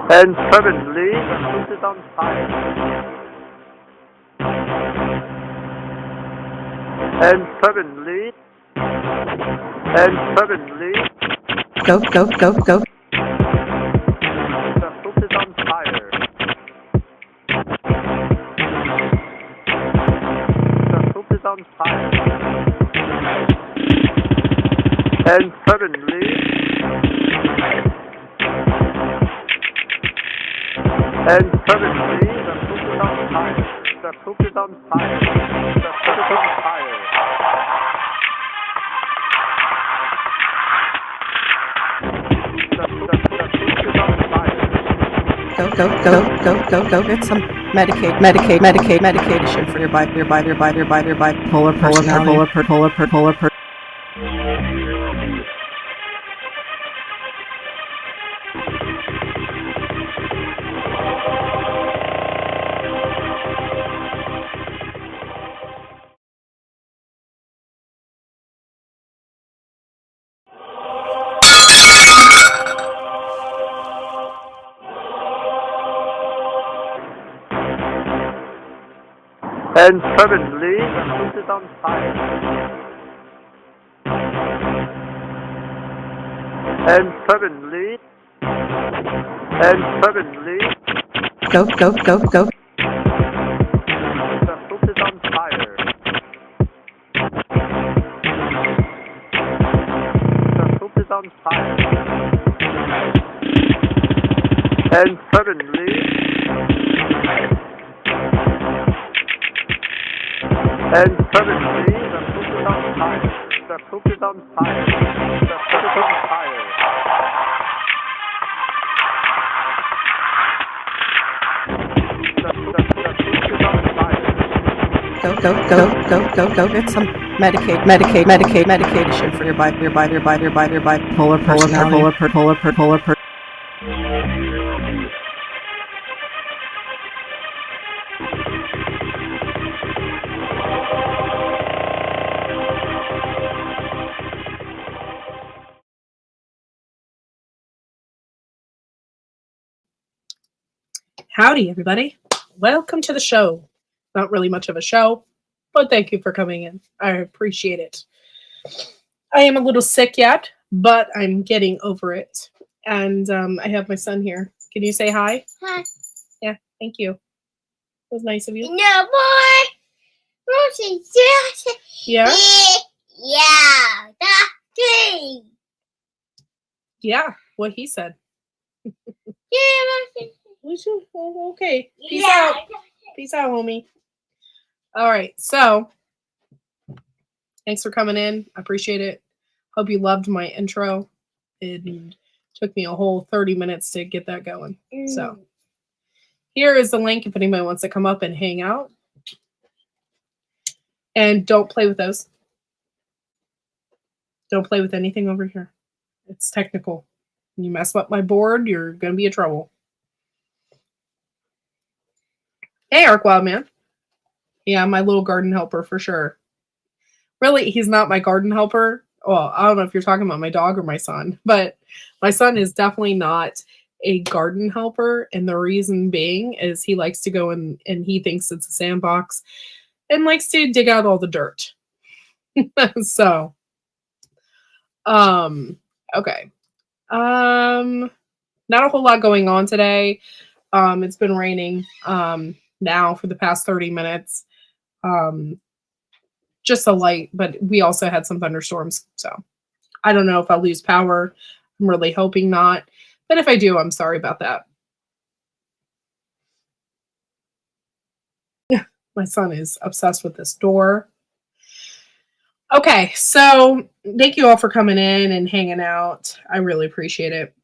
And suddenly, the food is on fire. And suddenly, Go. the food is on fire. The food is on fire. And suddenly, the food is on fire. The food is on fire. The food is on fire. Go. Get some medication for your bipolar personality. And suddenly, the food is on fire. And suddenly, Go. the food is on fire. The food is on fire. And suddenly, the food is on fire. The food is on fire. The food is on fire. The food is on fire. Go. Get some medication for your bipolar personality. Howdy, everybody. Welcome to the show. Not really much of a show, but thank you for coming in. I appreciate it. I am a little sick yet, but I'm getting over it. And I have my son here. Can you say hi? Hi. Yeah, thank you. It was nice of you. No boy. Yeah? Yeah. That thing. Yeah, what he said. Yeah. Oh, okay. Peace out. Peace out, homie. All right, so thanks for coming in. I appreciate it. Hope you loved my intro. It took me a whole 30 minutes to get that going. So here is the link if anybody wants to come up and hang out. And don't play with those. Don't play with anything over here. It's technical. When you mess up my board, you're going to be in trouble. Hey, Arc Wildman. Yeah, my little garden helper for sure. Really, he's not my garden helper. Well, I don't know if you're talking about my dog or my son, but my son is definitely not a garden helper. And the reason being is he likes to go in and he thinks it's a sandbox and likes to dig out all the dirt. So, okay. Not a whole lot going on today. It's been raining, now for the past 30 minutes. Just a light, but we also had some thunderstorms. So I don't know if I'll lose power. I'm really hoping not. But if I do, I'm sorry about that. My son is obsessed with this door. Okay, so thank you all for coming in and hanging out. I really appreciate it.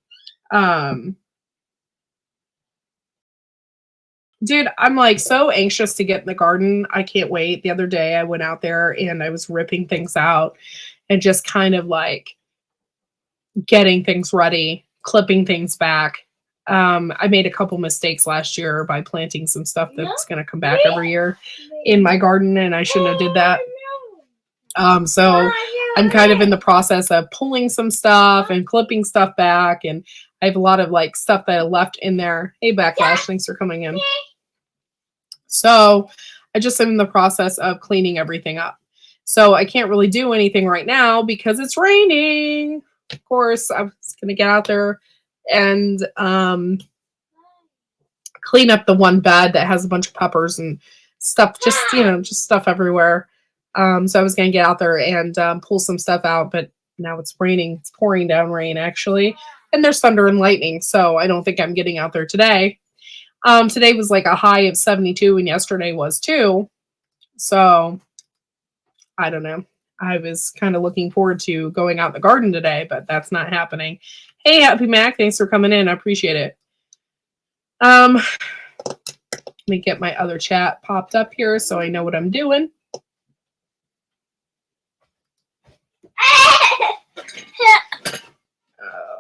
Dude, I'm like so anxious to get in the garden. I can't wait. The other day I went out there and I was ripping things out and just kind of like getting things ready, clipping things back. I made a couple mistakes last year by planting some stuff that's going to come back every year in my garden, and I shouldn't have did that. So I'm kind of in the process of pulling some stuff and clipping stuff back, and I have a lot of like stuff that I left in there. Hey, Backlash, thanks for coming in. So I just am in the process of cleaning everything up. So I can't really do anything right now because it's raining. Of course, I was going to get out there and clean up the one bed that has a bunch of peppers and stuff, just, you know, just stuff everywhere. So I was going to get out there and pull some stuff out, but now it's raining. It's pouring down rain, actually. And there's thunder and lightning, so I don't think I'm getting out there today. Today was like a high of 72, and yesterday was too. So I don't know. I was kind of looking forward to going out in the garden today, but that's not happening. Hey, Happy Mac, thanks for coming in. I appreciate it. Let me get my other chat popped up here so I know what I'm doing.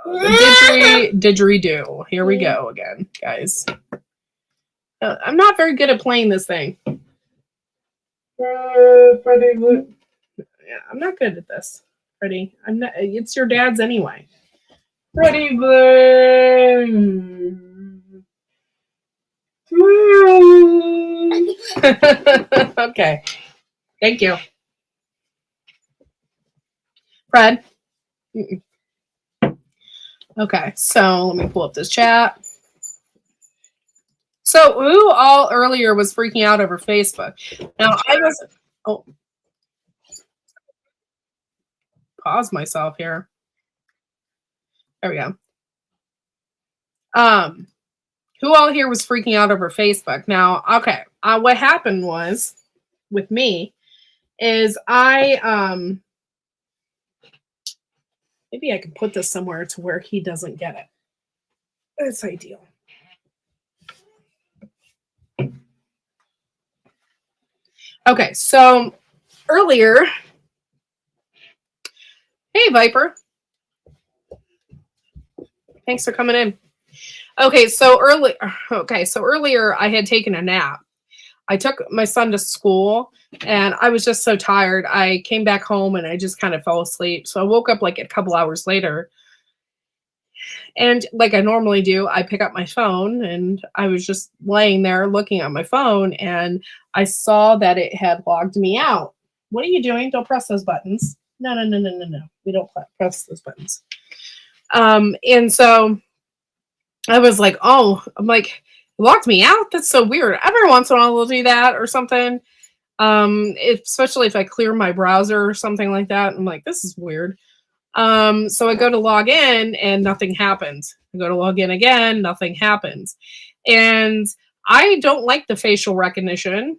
The didgeridoo. Here we go again, guys. I'm not very good at playing this thing. Freddie, yeah, I'm not good at this, Freddie. I'm not. It's your dad's anyway. Freddie Blue. Okay. Thank you, Fred. Okay, so let me pull up this chat. So who all earlier was freaking out over Facebook? Now I was pause myself here. There we go. Who all here was freaking out over Facebook? Now, okay, what happened was with me is I maybe I can put this somewhere to where he doesn't get it. That's ideal. Okay, so earlier, hey Viper, thanks for coming in. Okay, so earlier I had taken a nap. I took my son to school and I was just so tired. I came back home and I just kind of fell asleep. So I woke up like a couple hours later. And like I normally do, I pick up my phone and I was just laying there looking at my phone and I saw that it had logged me out. What are you doing? Don't press those buttons. No. We don't press those buttons. And so I was like, oh, I'm like, it locked me out? That's so weird. Every once in a while it'll do that or something. Especially if I clear my browser or something like that. I'm like, this is weird. So I go to log in and nothing happens. I go to log in again, nothing happens. And I don't like the facial recognition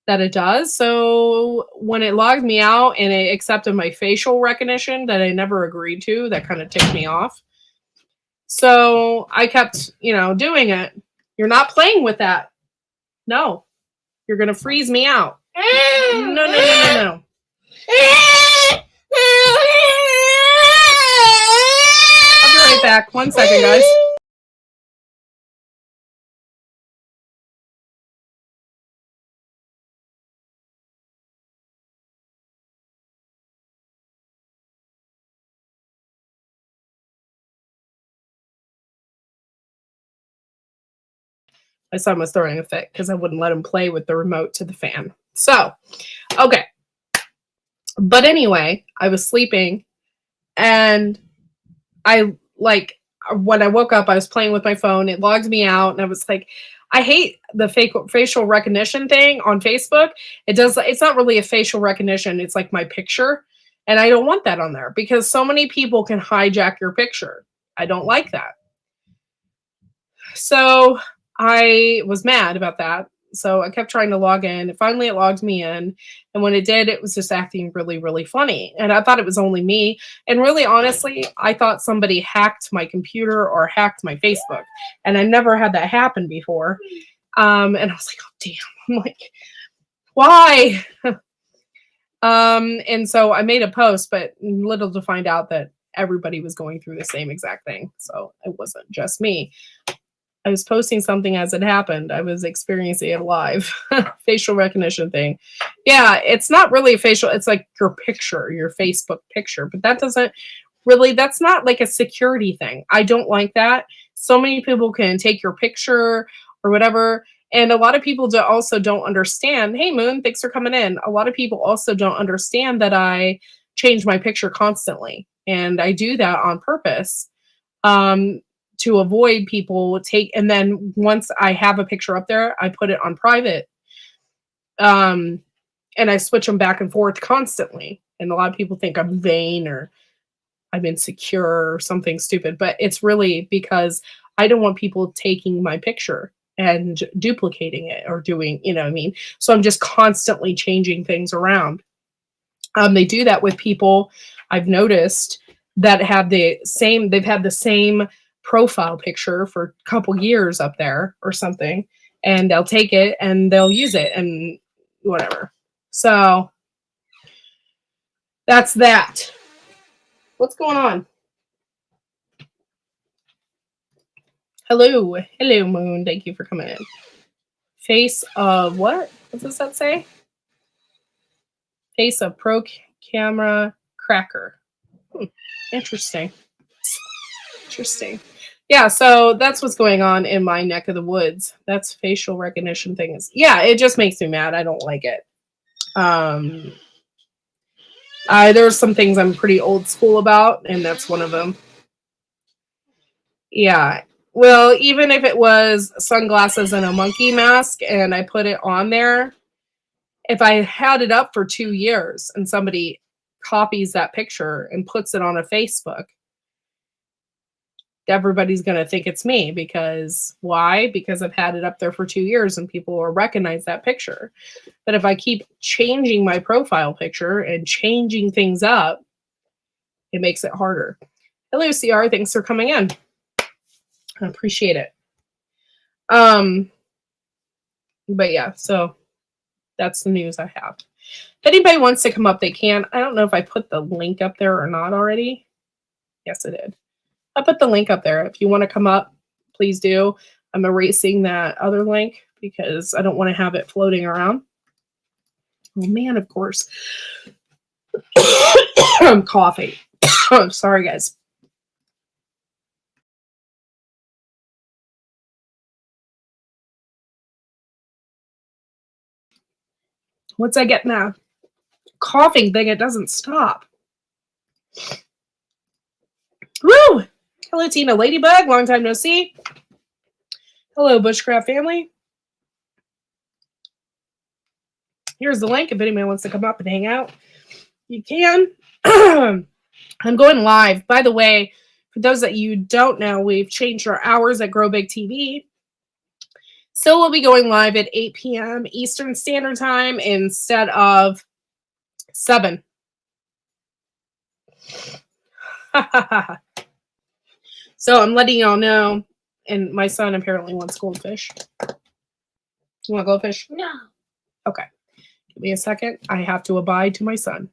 that it does. So when it logged me out and it accepted my facial recognition that I never agreed to, that kind of ticked me off. So I kept, doing it. You're not playing with that. No, you're going to freeze me out. No. I'll be right back. 1 second, guys. My son was throwing a fit because I wouldn't let him play with the remote to the fan. So, okay. But anyway, I was sleeping and when I woke up, I was playing with my phone. It logged me out and I was like, I hate the facial recognition thing on Facebook. It's not really a facial recognition. It's like my picture. And I don't want that on there because so many people can hijack your picture. I don't like that. So I was mad about that. So I kept trying to log in. Finally, it logged me in. And when it did, it was just acting really, really funny. And I thought it was only me. And really, honestly, I thought somebody hacked my computer or hacked my Facebook. And I never had that happen before. And I was like, oh, damn. I'm like, why? And so I made a post, but little to find out that everybody was going through the same exact thing. So it wasn't just me. I was posting something as it happened. I was experiencing it live. Facial recognition thing. Yeah, it's not really a facial. It's like your picture, your Facebook picture. But that doesn't really, that's not like a security thing. I don't like that. So many people can take your picture or whatever. And a lot of people also don't understand. Hey, Moon, thanks for coming in. A lot of people also don't understand that I change my picture constantly. And I do that on purpose, to avoid people and then once I have a picture up there, I put it on private. And I switch them back and forth constantly. And a lot of people think I'm vain or I'm insecure or something stupid, but it's really because I don't want people taking my picture and duplicating it or doing, you know what I mean? So I'm just constantly changing things around. They do that with people I've noticed that have they've had the same profile picture for a couple years up there or something, and they'll take it and they'll use it and whatever. So that's that. What's going on? Hello, Moon. Thank you for coming in. Face of what? What does that say? Face of pro camera cracker. Interesting. Interesting. Yeah, so that's what's going on in my neck of the woods. That's facial recognition things. Yeah, it just makes me mad. I don't like it. There's some things I'm pretty old school about, and that's one of them. Yeah. Well, even if it was sunglasses and a monkey mask and I put it on there, if I had it up for 2 years and somebody copies that picture and puts it on a Facebook, everybody's going to think it's me because why? Because I've had it up there for 2 years and people will recognize that picture. But if I keep changing my profile picture and changing things up, it makes it harder. Hello, CR. Thanks for coming in. I appreciate it. But yeah, so that's the news I have. If anybody wants to come up, they can. I don't know if I put the link up there or not already. Yes, I did. I put the link up there. If you want to come up, please do. I'm erasing that other link because I don't want to have it floating around. Oh man, of course. I'm coughing. I'm sorry, guys. Once I get in that coughing thing, it doesn't stop. Woo! Hello, Tina Ladybug. Long time no see. Hello, Bushcraft family. Here's the link if anybody wants to come up and hang out. You can. I'm going live. By the way, for those that you don't know, we've changed our hours at Grow Big TV. So we'll be going live at 8 p.m. Eastern Standard Time instead of 7. So I'm letting y'all know. And my son apparently wants goldfish. You want goldfish? No. Okay. Give me a second. I have to abide to my son.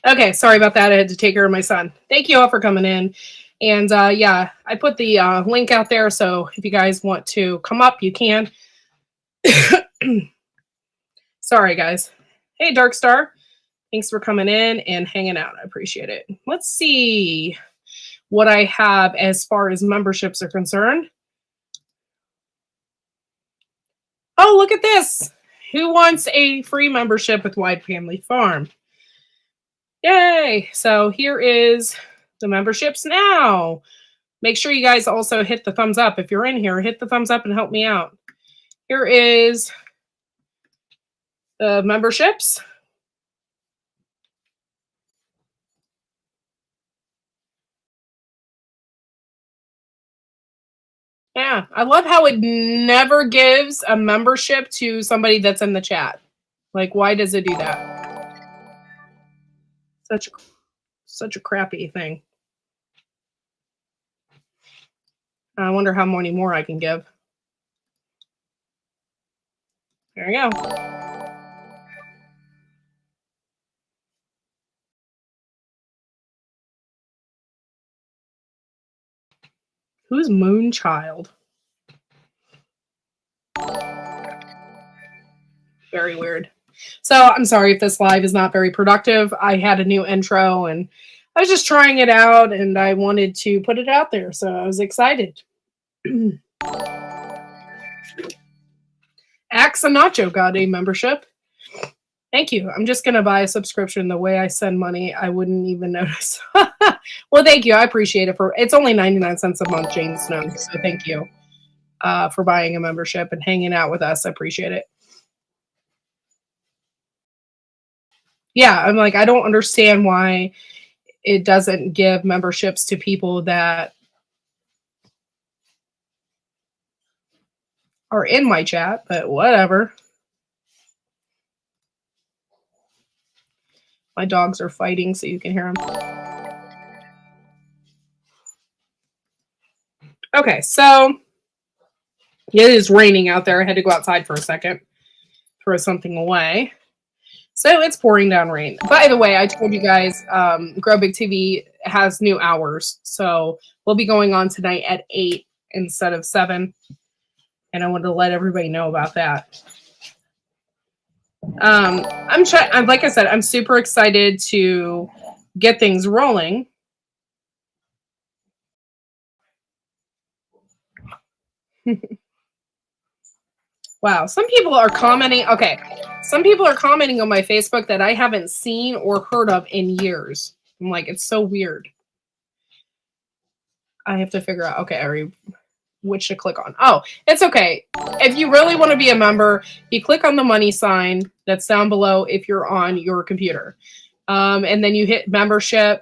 Okay, sorry about that. I had to take care of my son. Thank you all for coming in. And yeah, I put the link out there, so if you guys want to come up, you can. Sorry, guys. Hey, Darkstar. Thanks for coming in and hanging out. I appreciate it. Let's see what I have as far as memberships are concerned. Oh, look at this. Who wants a free membership with Wide Family Farm? Yay. So here is the memberships now. Make sure you guys also hit the thumbs up. If you're in here, hit the thumbs up and help me out. Here is the memberships. Yeah, I love how it never gives a membership to somebody that's in the chat. Like, why does it do that? Such a crappy thing. I wonder how many more I can give. There we go. Who's Moonchild? Very weird. So I'm sorry if this live is not very productive. I had a new intro and I was just trying it out and I wanted to put it out there. So I was excited. Axe and Nacho got a membership. Thank you. I'm just going to buy a subscription. The way I send money, I wouldn't even notice. Well, thank you. I appreciate it. It's only 99 cents a month, Jane Snow. So thank you for buying a membership and hanging out with us. I appreciate it. Yeah, I'm like, I don't understand why it doesn't give memberships to people that are in my chat, but whatever. My dogs are fighting, so you can hear them. Okay, so it is raining out there. I had to go outside for a second, throw something away. So it's pouring down rain. By the way, I told you guys Grow Big TV has new hours. So we'll be going on tonight at 8 instead of 7. And I wanted to let everybody know about that. Like I said, I'm super excited to get things rolling. Wow, some people are commenting. Okay, some people are commenting on my Facebook that I haven't seen or heard of in years. I'm like, it's so weird. I have to figure out, okay, which to click on. Oh, it's okay. If you really want to be a member, you click on the money sign that's down below if you're on your computer. And then you hit membership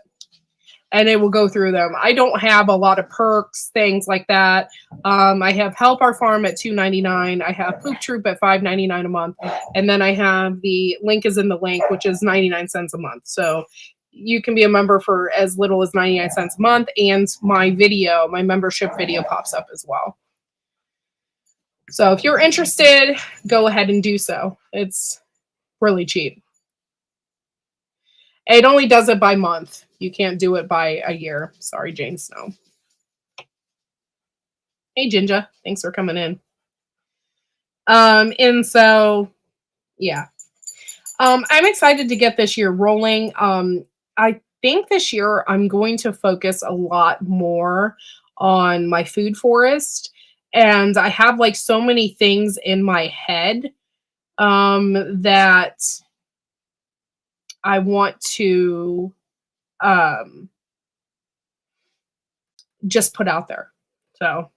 and it will go through them. I don't have a lot of perks, things like that. I have Help Our Farm at $2.99. I have Poop Troop at $5.99 a month. And then I have the link is in the link, which is 99 cents a month. So you can be a member for as little as 99 cents a month. And my membership video pops up as well. So if you're interested, go ahead and do so. It's really cheap. It only does it by month. You can't do it by a year. Sorry, Jane Snow. Hey, Jinja. Thanks for coming in. And so, yeah. I'm excited to get this year rolling. I think this year I'm going to focus a lot more on my food forest. And I have like so many things in my head that I want to just put out there. So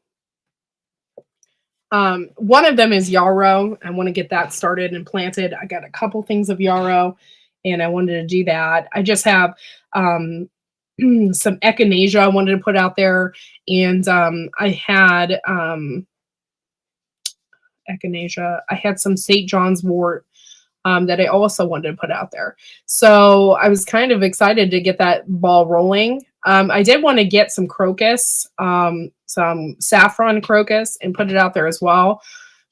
one of them is yarrow. I want to get that started and planted. I got a couple things of yarrow and I wanted to do that. I just have some echinacea I wanted to put out there. And I had echinacea. I had some St. John's wort that I also wanted to put out there. So I was kind of excited to get that ball rolling. I did want to get some crocus, some saffron crocus and put it out there as well.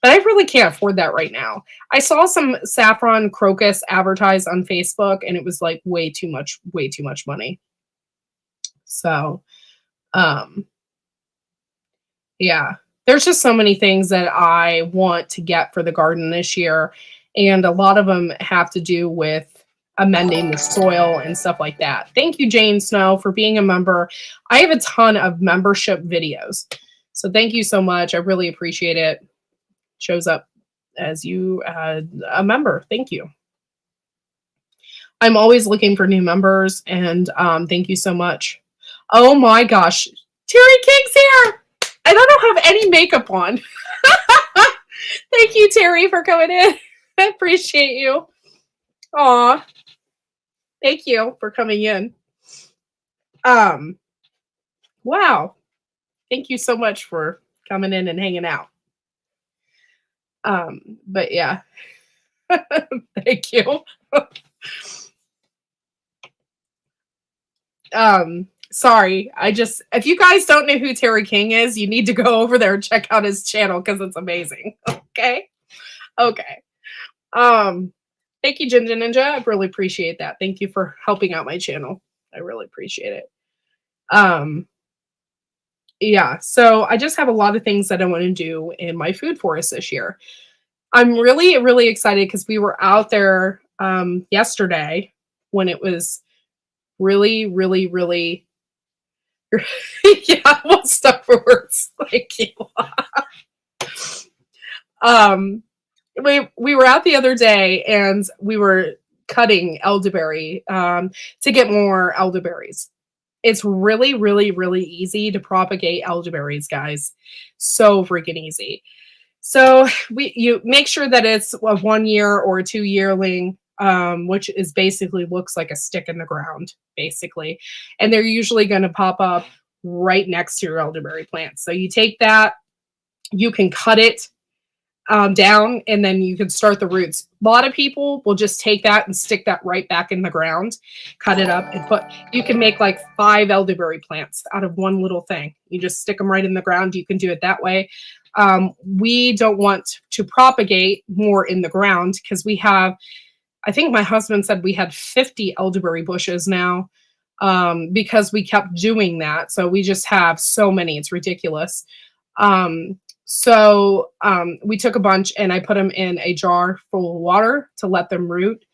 but I really can't afford that right now. I saw some saffron crocus advertised on Facebook, and it was like way too much money. So, yeah, there's just so many things that I want to get for the garden this year, and a lot of them have to do with amending the soil and stuff like that. Thank you, Jane Snow, for being a member. I have a ton of membership videos, so thank you so much. I really appreciate it. Shows up as you a member. Thank you. I'm always looking for new members, and thank you so much. Oh my gosh, Terry King's here. I don't have any makeup on. Thank you, Terry, for coming in. I appreciate you. Aw. Thank you for coming in. Wow. Thank you so much for coming in and hanging out. But yeah. Thank you. Sorry, if you guys don't know who Terry King is, you need to go over there and check out his channel because it's amazing. Okay. Thank you, Ginger Ninja. I really appreciate that. Thank you for helping out my channel. I really appreciate it. Yeah, so I just have a lot of things that I want to do in my food forest this year. I'm really, really excited because we were out there yesterday when it was really, really, really yeah, well, stuff for words. Thank you. We were out the other day and we were cutting elderberry to get more elderberries. It's really, really, really easy to propagate elderberries, guys. So freaking easy. So you make sure that it's a 1 year or a 2 yearling, which is basically looks like a stick in the ground, basically. And they're usually going to pop up right next to your elderberry plant. So you take that, you can cut it down, and then you can start the roots. A lot of people will just take that and stick that right back in the ground, cut it up, and you can make like 5 elderberry plants out of one little thing. You just stick them right in the ground. You can do it that way. We don't want to propagate more in the ground because we have, I think my husband said we had 50 elderberry bushes now because we kept doing that. So we just have so many. It's ridiculous. So we took a bunch and I put them in a jar full of water to let them root.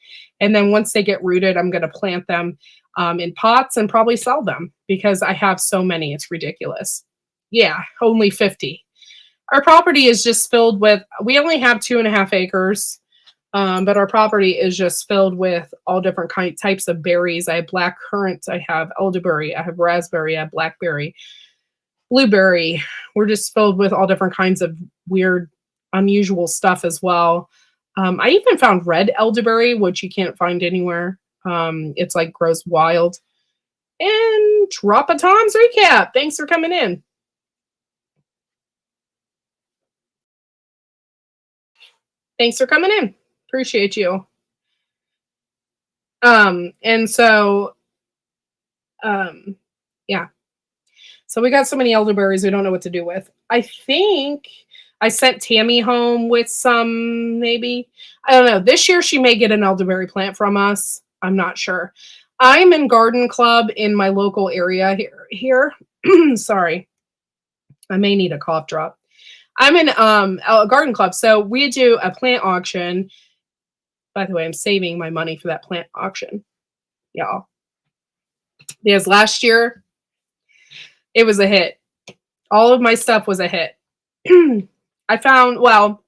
And then once they get rooted, I'm going to plant them in pots and probably sell them because I have so many. It's ridiculous. Yeah, only 50. Our property is just filled with, we only have 2.5 acres, but our property is just filled with all different types of berries. I have black currant, I have elderberry, I have raspberry, I have blackberry, blueberry. We're just filled with all different kinds of weird, unusual stuff as well. I even found red elderberry, which you can't find anywhere. It's like grows wild. And Drop a Tom's Recap. Thanks for coming in. Thanks for coming in. Appreciate you. And so, yeah. So we got so many elderberries we don't know what to do with. I think I sent Tammy home with some, maybe. I don't know. This year she may get an elderberry plant from us. I'm not sure. I'm in garden club in my local area here. Sorry. I may need a cough drop. I'm in a garden club. So we do a plant auction. By the way, I'm saving my money for that plant auction. Y'all. Because last year, it was a hit. All of my stuff was a hit. I found, well,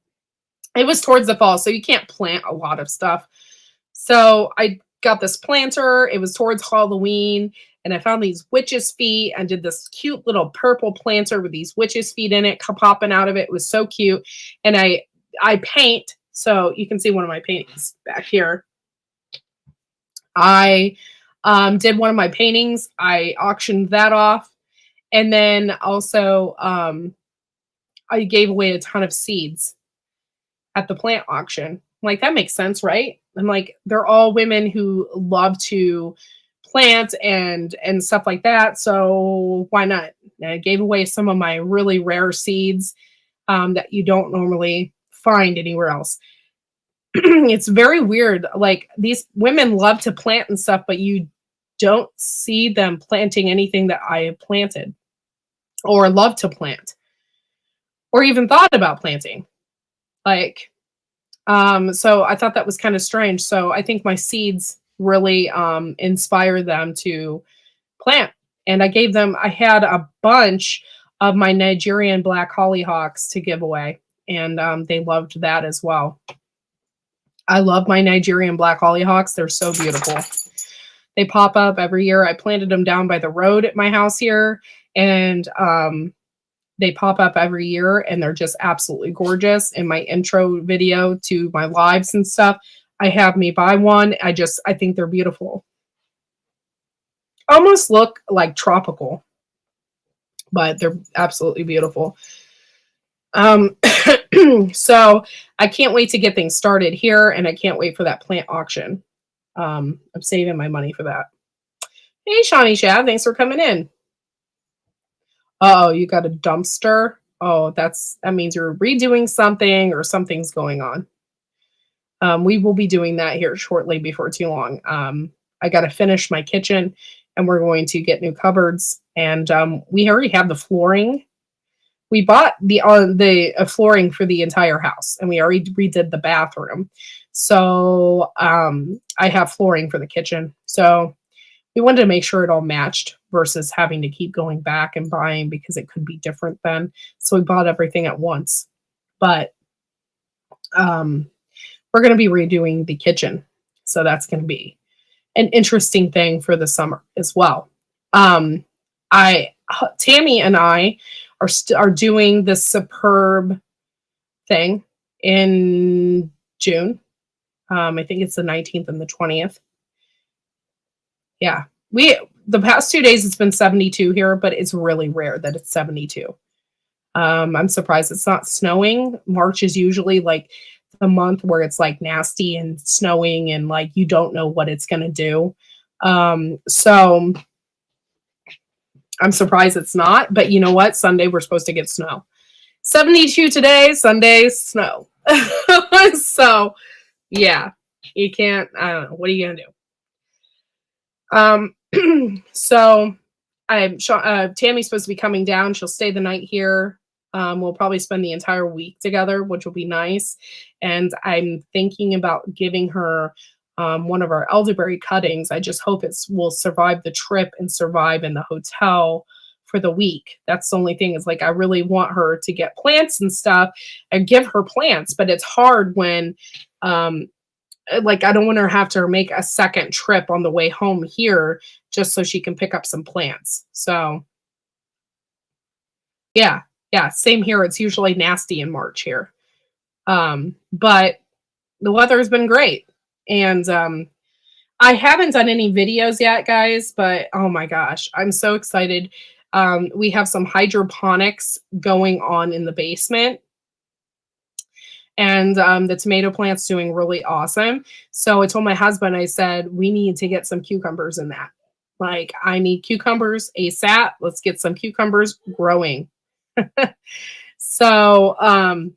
it was towards the fall, so you can't plant a lot of stuff. So I got this planter. It was towards Halloween. And I found these witches' feet and did this cute little purple planter with these witches' feet in it popping out of it. It was so cute. And I paint. So you can see one of my paintings back here. I did one of my paintings. I auctioned that off. And then also I gave away a ton of seeds at the plant auction. I'm like, that makes sense, right? I'm like, they're all women who love to plant and stuff like that. So why not? And I gave away some of my really rare seeds that you don't normally find anywhere else. It's very weird. Like, these women love to plant and stuff, but you don't see them planting anything that I have planted or love to plant or even thought about planting. Like, so I thought that was kind of strange. So I think my seeds really inspire them to plant. And I had a bunch of my Nigerian black hollyhocks to give away. And they loved that as well. I love my Nigerian black hollyhocks. They're so beautiful. They pop up every year. I planted them down by the road at my house here. And they pop up every year and they're just absolutely gorgeous. In my intro video to my lives and stuff, I have me buy one. I think they're beautiful. Almost look like tropical, but they're absolutely beautiful. So I can't wait to get things started here, and I can't wait for that plant auction. I'm saving my money for that. Hey, Shawnee Shav, thanks for coming in. Oh, you got a dumpster? Oh, that means you're redoing something or something's going on. We will be doing that here shortly before too long. I got to finish my kitchen, and we're going to get new cupboards. And we already have the flooring. We bought the flooring for the entire house, and we already redid the bathroom. So I have flooring for the kitchen. So we wanted to make sure it all matched versus having to keep going back and buying because it could be different then. So we bought everything at once. But we're going to be redoing the kitchen. So that's going to be an interesting thing for the summer as well. Tammy and I are doing this Superb thing in June. I think it's the 19th and the 20th. Yeah. The past 2 days it's been 72 here, but it's really rare that it's 72. I'm surprised it's not snowing. March is usually like the month where it's like nasty and snowing and like you don't know what it's going to do. So I'm surprised it's not, but you know what? Sunday we're supposed to get snow. 72 today, Sunday, snow. So yeah, you can't, I don't know. What are you going to do? So Tammy's supposed to be coming down. She'll stay the night here. We'll probably spend the entire week together, which will be nice. And I'm thinking about giving her one of our elderberry cuttings. I just hope will survive the trip and survive in the hotel for the week. That's the only thing is like, I really want her to get plants and stuff and give her plants, but it's hard when, like, I don't want her to have to make a second trip on the way home here just so she can pick up some plants. So yeah, same here. It's usually nasty in March here. But the weather has been great. And I haven't done any videos yet, guys, but oh my gosh, I'm so excited. We have some hydroponics going on in the basement. And the tomato plant's doing really awesome. So I told my husband, I said, we need to get some cucumbers in that. Like, I need cucumbers ASAP. Let's get some cucumbers growing. So,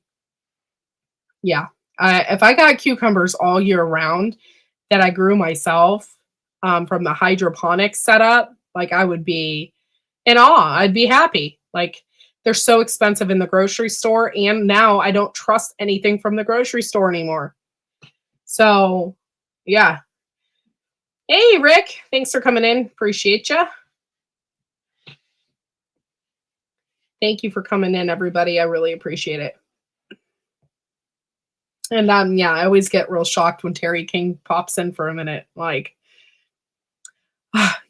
yeah, if I got cucumbers all year round that I grew myself from the hydroponics setup, like, I would be in awe. I'd be happy. Like, they're so expensive in the grocery store. And now I don't trust anything from the grocery store anymore. So, yeah. Hey, Rick. Thanks for coming in. Appreciate you. Thank you for coming in, everybody. I really appreciate it. And yeah, I always get real shocked when Terry King pops in for a minute. Like,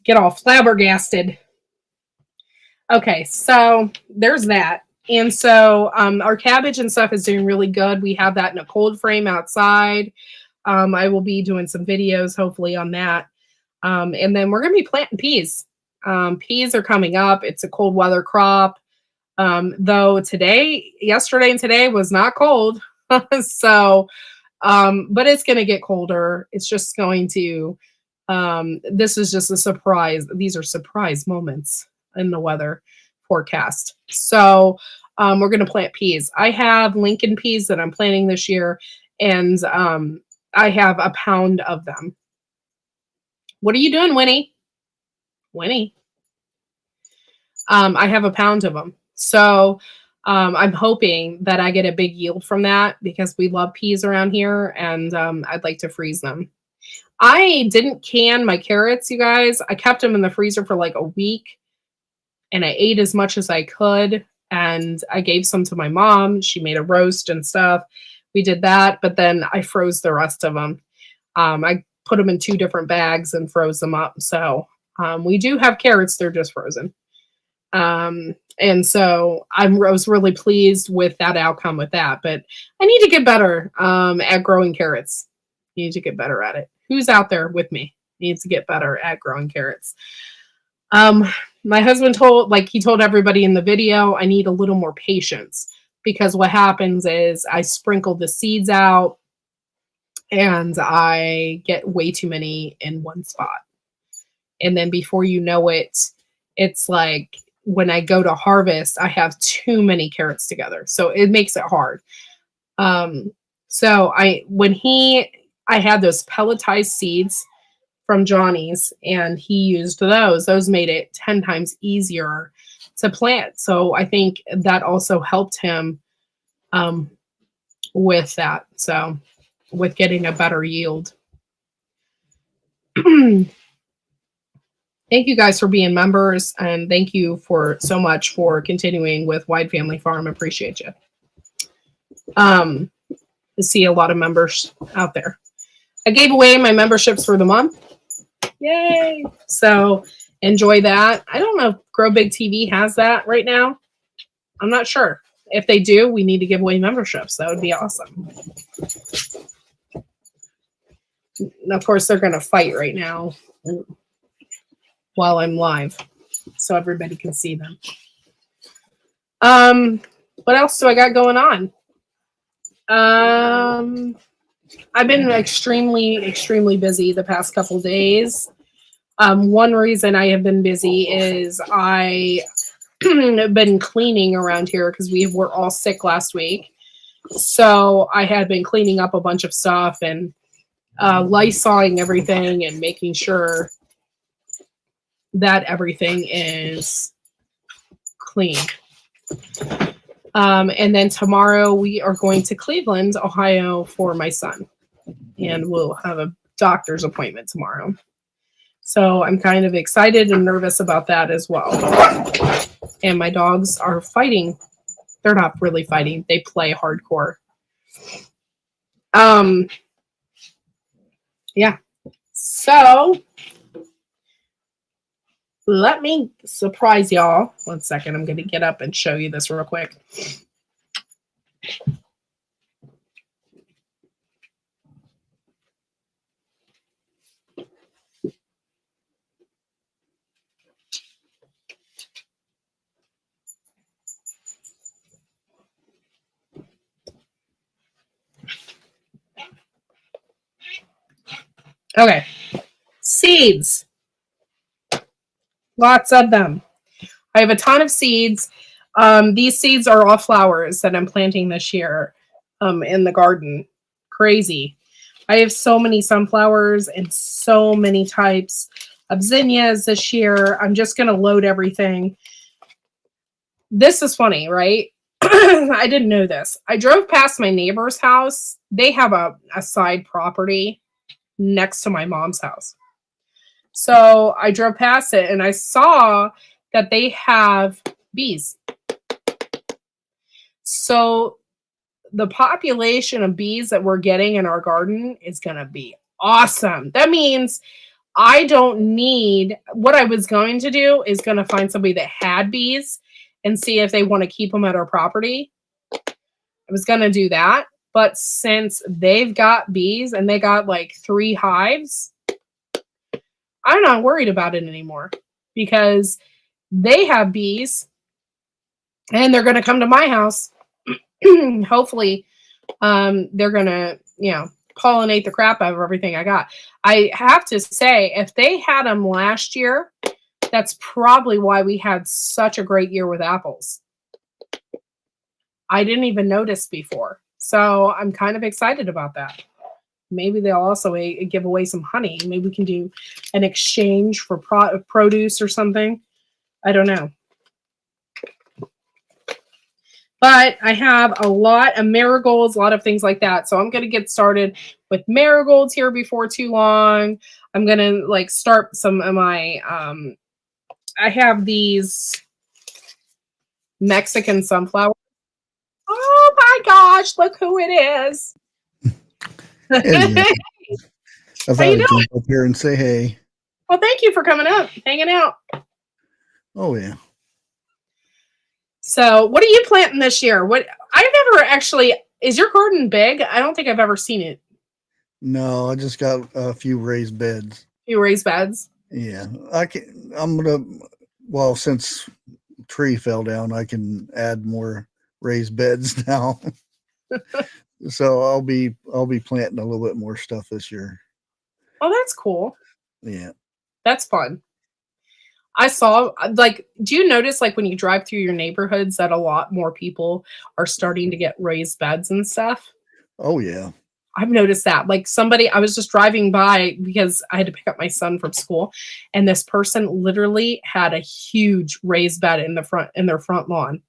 get all flabbergasted. Okay, so there's that. And so our cabbage and stuff is doing really good. We have that in a cold frame outside. I will be doing some videos, hopefully, on that. And then we're going to be planting peas. Peas are coming up. It's a cold weather crop. Though yesterday and today was not cold. So, but it's going to get colder. It's just going to, this is just a surprise. These are surprise moments in the weather forecast. So, we're going to plant peas. I have Lincoln peas that I'm planting this year, and I have a pound of them. What are you doing, Winnie? Winnie. I have a pound of them. So I'm hoping that I get a big yield from that because we love peas around here, and I'd like to freeze them. I didn't can my carrots, you guys. I kept them in the freezer for like a week, and I ate as much as I could, and I gave some to my mom. She made a roast and stuff. We did that, but then I froze the rest of them. I put them in 2 different bags and froze them up. So we do have carrots. They're just frozen. And so I was really pleased with that outcome with that, but I need to get better at growing carrots. Need to get better at it. Who's out there with me? Needs to get better at growing carrots. My husband he told everybody in the video, I need a little more patience, because what happens is I sprinkle the seeds out and I get way too many in one spot. And then before you know it, it's like when I go to harvest, I have too many carrots together. So it makes it hard. So I had those pelletized seeds from Johnny's, and he used those made it 10 times easier to plant. So I think that also helped him with that. So with getting a better yield. Thank you guys for being members, and thank you so much for continuing with Wide Family Farm. Appreciate you. To see a lot of members out there. I gave away my memberships for the month. Yay! So enjoy that. I don't know if Grow Big TV has that right now. I'm not sure. If they do, we need to give away memberships. That would be awesome. And of course, they're going to fight right now while I'm live, so everybody can see them. What else do I got going on? I've been extremely busy the past couple days. One reason I have been busy is I have been cleaning around here because we were all sick last week. So I had been cleaning up a bunch of stuff and Lysoling everything and making sure that everything is clean. And then tomorrow we are going to Cleveland, Ohio for my son. And we'll have a doctor's appointment tomorrow. So I'm kind of excited and nervous about that as well. And my dogs are fighting. They're not really fighting. They play hardcore. Yeah. So let me surprise y'all. 1 second. I'm going to get up and show you this real quick. Okay. Seeds. Lots of them. I have a ton of seeds. These seeds are all flowers that I'm planting this year in the garden. Crazy. I have so many sunflowers and so many types of zinnias this year. I'm just going to load everything. This is funny, right? I didn't know this. I drove past my neighbor's house. They have a side property next to my mom's house. So I drove past it and I saw that they have bees. So the population of bees that we're getting in our garden is going to be awesome. That means I don't need, what I was going to do is going to find somebody that had bees and see if they want to keep them at our property. I was going to do that. But since they've got bees and they got like 3 hives, I'm not worried about it anymore because they have bees and they're going to come to my house. Hopefully, they're going to, pollinate the crap out of everything I got. I have to say, if they had them last year, that's probably why we had such a great year with apples. I didn't even notice before. So I'm kind of excited about that. Maybe they'll also give away some honey. Maybe we can do an exchange for produce or something. I don't know. But I have a lot of marigolds, a lot of things like that. So I'm going to get started with marigolds here before too long. I'm going to like start some of my, I have these Mexican sunflower. Oh my gosh, look who it is. Hey, I thought How you I'd doing? jump up here and say hey. Well, thank you for coming up, hanging out. Oh yeah. So what are you planting this year? What I've never actually, is your garden big? I don't think I've ever seen it. No, I just got a few raised beds. You raise beds? Yeah, well, since tree fell down, I can add more raised beds now. So I'll be planting a little bit more stuff this year. Oh, that's cool. Yeah. That's fun. I saw, like, do you notice, like, when you drive through your neighborhoods that a lot more people are starting to get raised beds and stuff? Oh yeah. I've noticed that. Like, I was just driving by because I had to pick up my son from school, and this person literally had a huge raised bed in their front lawn.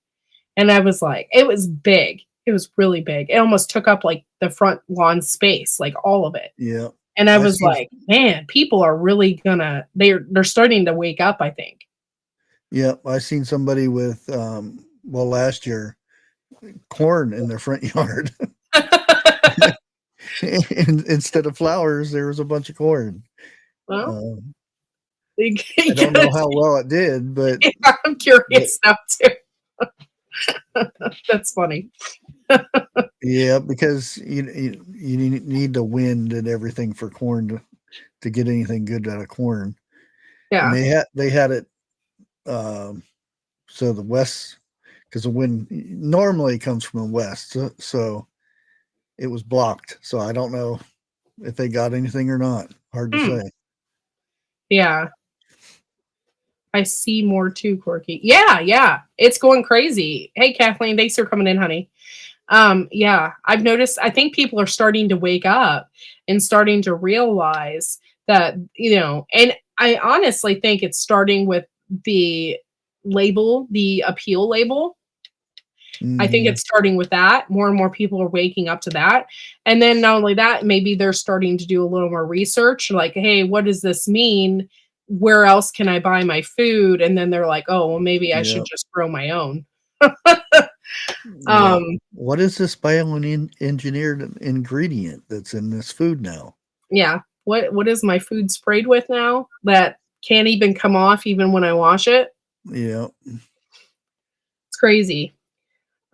And I was like, it was big. It was really big. It almost took up like the front lawn space, like all of it. Yeah. And I was like, man, people are really they're starting to wake up, I think. Yeah, I seen somebody with last year corn in their front yard. And instead of flowers, there was a bunch of corn. Well, I don't know how well it did, but I'm curious now too. That's funny. Yeah, because you need the wind and everything for corn to get anything good out of corn. Yeah. And they had it so the west, because the wind normally comes from the west, so it was blocked. So I don't know if they got anything or not. Hard to say. Yeah. I see more too, Corky. Yeah. It's going crazy. Hey, Kathleen, thanks for coming in, honey. Yeah, I've noticed, I think people are starting to wake up and starting to realize that, and I honestly think it's starting with the label, the appeal label. I think it's starting with that. More and more people are waking up to that. And then not only that, maybe they're starting to do a little more research, like, hey, what does this mean? Where else can I buy my food? And then they're like, oh, well, maybe I should just grow my own. What is this bioengineered ingredient that's in this food now? Yeah. What is my food sprayed with now that can't even come off even when I wash it? Yeah. It's crazy.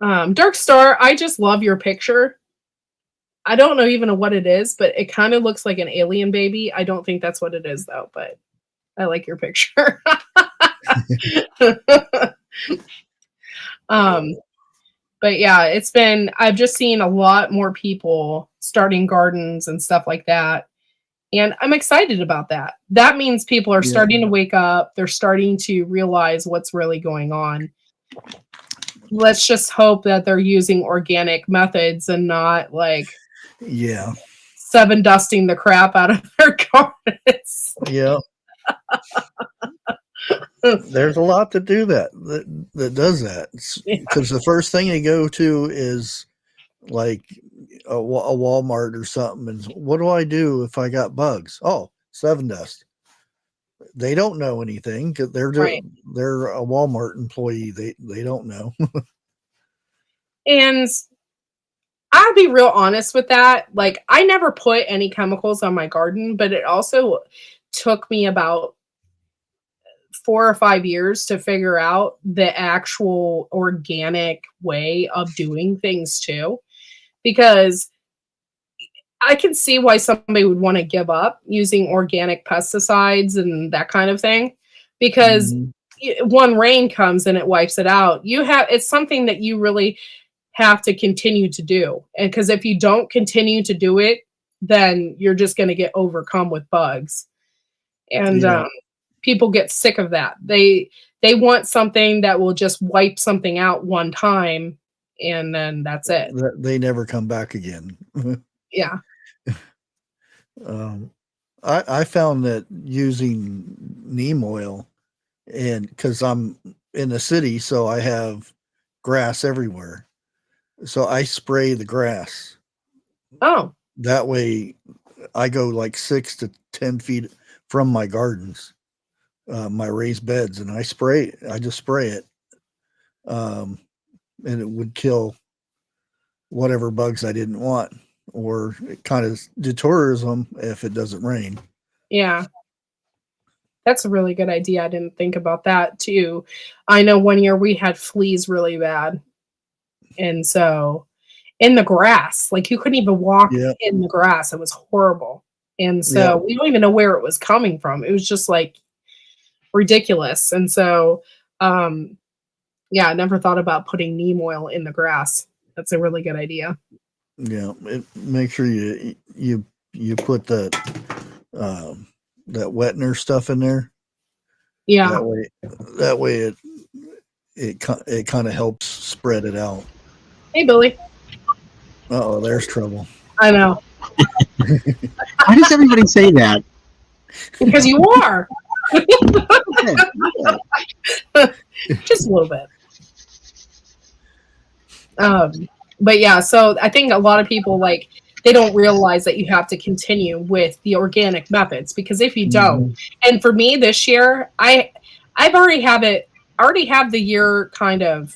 Dark Star, I just love your picture. I don't know even what it is, but it kind of looks like an alien baby. I don't think that's what it is though, but I like your picture. But yeah, I've just seen a lot more people starting gardens and stuff like that. And I'm excited about that. That means people are starting to wake up. They're starting to realize what's really going on. Let's just hope that they're using organic methods and not like seven dusting the crap out of their gardens. Yeah. There's a lot to do that does that, because the first thing they go to is like a Walmart or something, and what do I do if I got bugs? Oh, seven dust. They don't know anything because they're a Walmart employee. They don't know. And I'll be real honest with that. Like, I never put any chemicals on my garden, but it also took me about 4 or 5 years to figure out the actual organic way of doing things too, because I can see why somebody would want to give up using organic pesticides and that kind of thing, because one rain comes and it wipes it out. It's something that you really have to continue to do. And because if you don't continue to do it, then you're just going to get overcome with bugs. And people get sick of that. They want something that will just wipe something out one time and then that's it. They never come back again. Yeah. I found that using neem oil, and because I'm in the city, so I have grass everywhere. So I spray the grass. Oh, That way I go like 6 to 10 feet from my gardens, my raised beds, and I just spray it. And it would kill whatever bugs I didn't want, or it kind of deters them if it doesn't rain. yeah. That's a really good idea. I didn't think about that too. I know one year we had fleas really bad. And so in the grass, like you couldn't even walk Yeah. in the grass. It was horrible. And so Yeah. we don't even know where it was coming from. It was just like ridiculous. And so, yeah, I never thought about putting neem oil in the grass. That's a really good idea. Yeah, make sure you put that Wetner stuff in there. Yeah. That way it kind of helps spread it out. Hey, Billy. Oh, there's trouble. I know. Why does everybody say that? Because you are. Just a little bit. But yeah, so I think a lot of people like they don't realize that you have to continue with the organic methods, because if you don't, and for me this year, I've already have the year kind of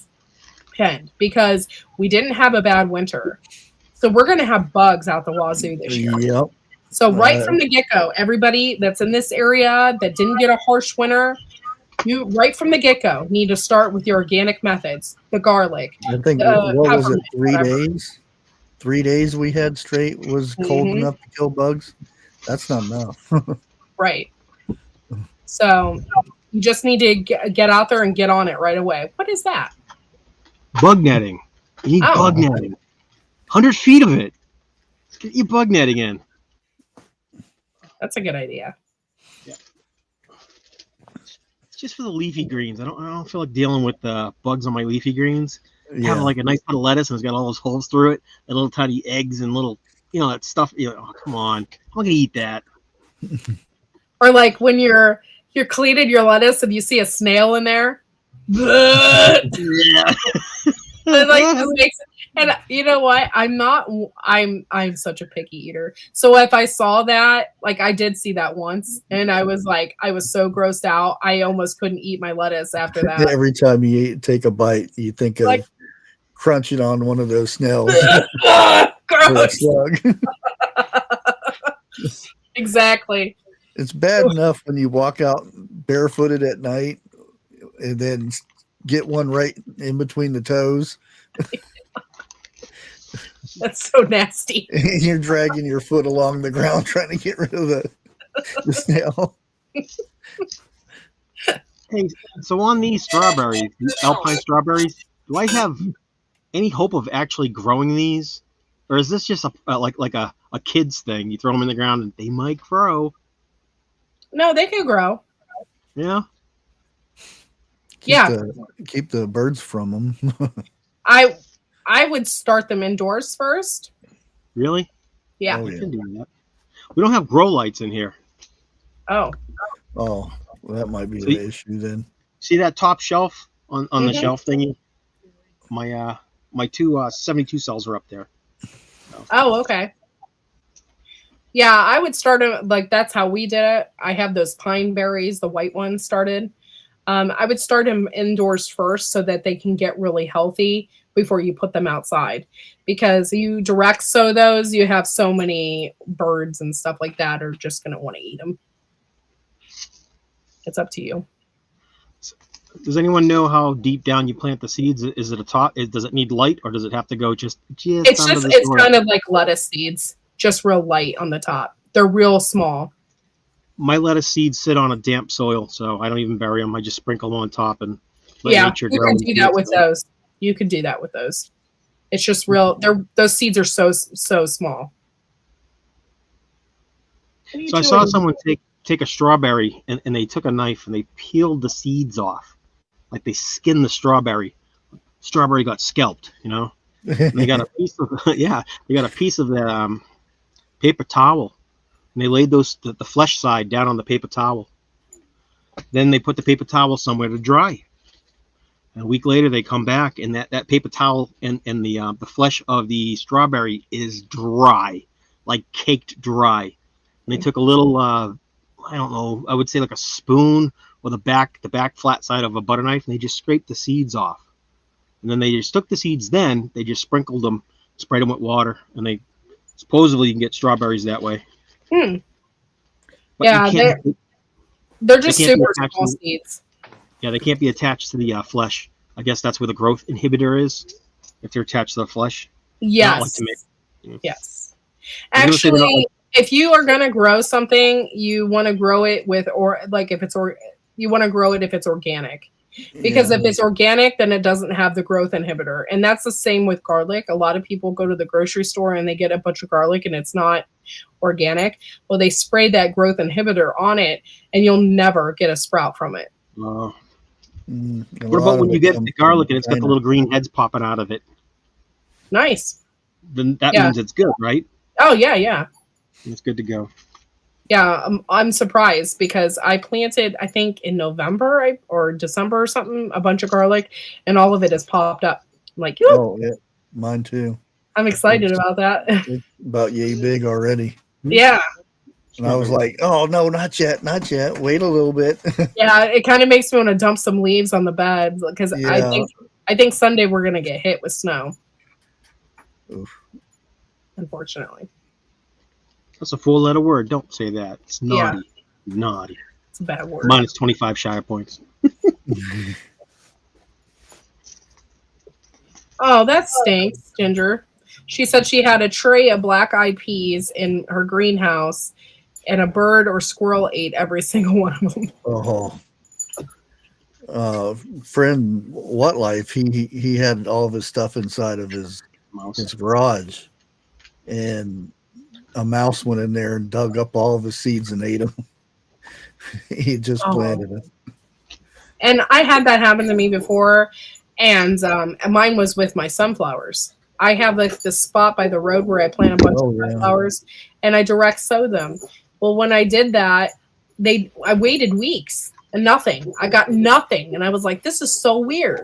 pinned because we didn't have a bad winter. So we're going to have bugs out the wazoo this year. Yep. So right from the get-go, everybody that's in this area that didn't get a harsh winter, you right from the get-go need to start with your organic methods. The garlic. I think what was it? peppermint, 3 whatever. days. 3 days we had straight was cold enough to kill bugs. That's not enough. Right. So you just need to get out there and get on it right away. What is that? Bug netting. You need Oh. bug netting. 100 feet of it. Get your bug netting in. That's a good idea. It's just for the leafy greens. I don't feel like dealing with the bugs on my leafy greens. Yeah. Having like a nice bit of lettuce and it's got all those holes through it, and little tiny eggs and little, that stuff. Oh, come on. I'm not gonna eat that. Or like when you're cleated your lettuce and you see a snail in there. Yeah. And like this makes, and you know what? I'm such a picky eater. So if I saw that, like I did see that once, and I was so grossed out, I almost couldn't eat my lettuce after that. Every time you take a bite, you think of Like- crunching on one of those snails. Ah, or a gross. slug. Exactly. It's bad enough when you walk out barefooted at night and then get one right in between the toes. That's so nasty. And you're dragging your foot along the ground trying to get rid of the snail. Hey, so on these strawberries, these alpine strawberries, do I have any hope of actually growing these, or is this just like a kid's thing? You throw them in the ground and they might grow. No, they can grow. Yeah. Keep the birds from them. I would start them indoors first. Really? Yeah. Oh, We yeah. can do that. We don't have grow lights in here. Oh. Oh, well, that might be So the issue then. See that top shelf on the Mhm. shelf thingy? My two 72 cells are up there. Oh, okay. Yeah, I would start them like that's how we did it. I have those pine berries, the white ones started. I would start them indoors first so that they can get really healthy before you put them outside. Because you direct sow those, you have so many birds and stuff like that are just going to want to eat them. It's up to you. Does anyone know how deep down you plant the seeds? Is it a top? Does it need light, or does it have to go just It's under just the it's soil? kind of like lettuce seeds, just real light on the top. They're real small. My lettuce seeds sit on a damp soil, so I don't even bury them. I just sprinkle them on top and let Yeah, nature you grow. can do that with those. You can do that with those. It's just real. Those seeds are so small. What are you So I saw doing? someone take a strawberry and they took a knife and they peeled the seeds off, like they skinned the strawberry, strawberry got scalped, And they got a piece of they got a piece of that paper towel, and they laid the flesh side down on the paper towel. Then they put the paper towel somewhere to dry. And a week later, they come back, and that paper towel and the flesh of the strawberry is dry, like caked dry. And they took a little, I don't know, I would say like a spoon or the back flat side of a butter knife, and they just scraped the seeds off. And then they just took the seeds. Then they just sprinkled them, sprayed them with water, and they supposedly you can get strawberries that way. Hmm. But Yeah, you can't- they're just they can't be super attached small to- seeds. Yeah, they can't be attached to the flesh. I guess that's where the growth inhibitor is. If they're attached to the flesh. Not like Yes. tomato. Yes. I was gonna say they're not Actually, if you are going to grow something, you want to grow it with, or like if it's, you want to grow it if it's organic. Because if it's organic, then it doesn't have the growth inhibitor. And that's the same with garlic. A lot of people go to the grocery store and they get a bunch of garlic and it's not organic. Well, they spray that growth inhibitor on it and you'll never get a sprout from it. What What about when you get the garlic and it's got the little green heads popping out of it? Nice. Then that Yeah. means it's good, right? Oh, yeah, yeah. It's good to go. Yeah, I'm surprised because I planted, I think in November or December or something, a bunch of garlic and all of it has popped up. I'm like, "Yoo." Oh yeah, mine too. I'm excited about that. It's about yay big already. Yeah. And I was like, oh no, not yet, not yet. Wait a little bit. Yeah, it kind of makes me want to dump some leaves on the bed because Yeah. I think Sunday we're gonna get hit with snow. Oof. Unfortunately, That's a 4-letter word. Don't say that. It's Yeah. naughty. Naughty. it's a bad word. Mine is 25 Shire points. Oh, that stinks, Ginger. She said she had a tray of black-eyed peas in her greenhouse, and a bird or squirrel ate every single one of them. Oh. Friend What Life, he had all of his stuff inside of his Mouse. garage, and a mouse went in there and dug up all of his seeds and ate them. He just Oh. planted it. And I had that happen to me before, and mine was with my sunflowers. I have like this spot by the road where I plant a bunch Oh, of yeah. sunflowers, and I direct sow them. Well, when I did that, I waited weeks and nothing. I got nothing, and I was like, "This is so weird."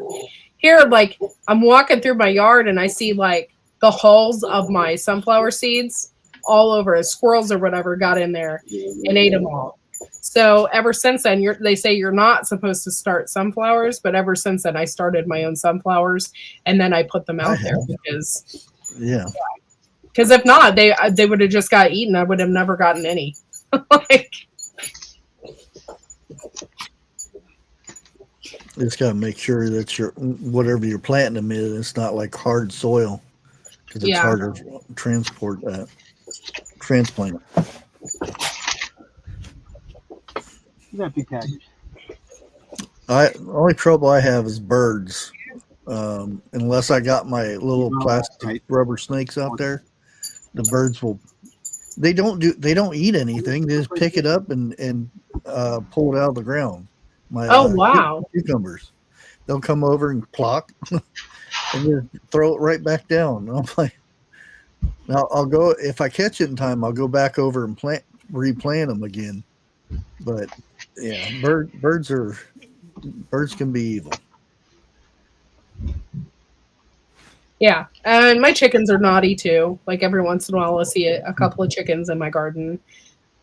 Here, like I'm walking through my yard, and I see like the hulls of my sunflower seeds all over. Squirrels or whatever got in there and ate them all. So ever since then, they say you're not supposed to start sunflowers, but ever since then, I started my own sunflowers, and then I put them out there because Yeah. if not, they would have just got eaten. I would have never gotten any. Like, Just got to make sure that whatever you're planting them in, it's not like hard soil, because it's Yeah. harder to transplant it. That big package. The only trouble I have is birds. Unless I got my little plastic rubber snakes out there, the birds will. They don't eat anything. They just pick it up and pull it out of the ground. oh wow, Cucumbers. They'll come over and pluck and then throw it right back down. I'm like, now I'll go if I catch it in time. I'll go back over and replant them again. But yeah, birds can be evil. yeah. And my chickens are naughty too. Like every once in a while, I'll see a couple of chickens in my garden.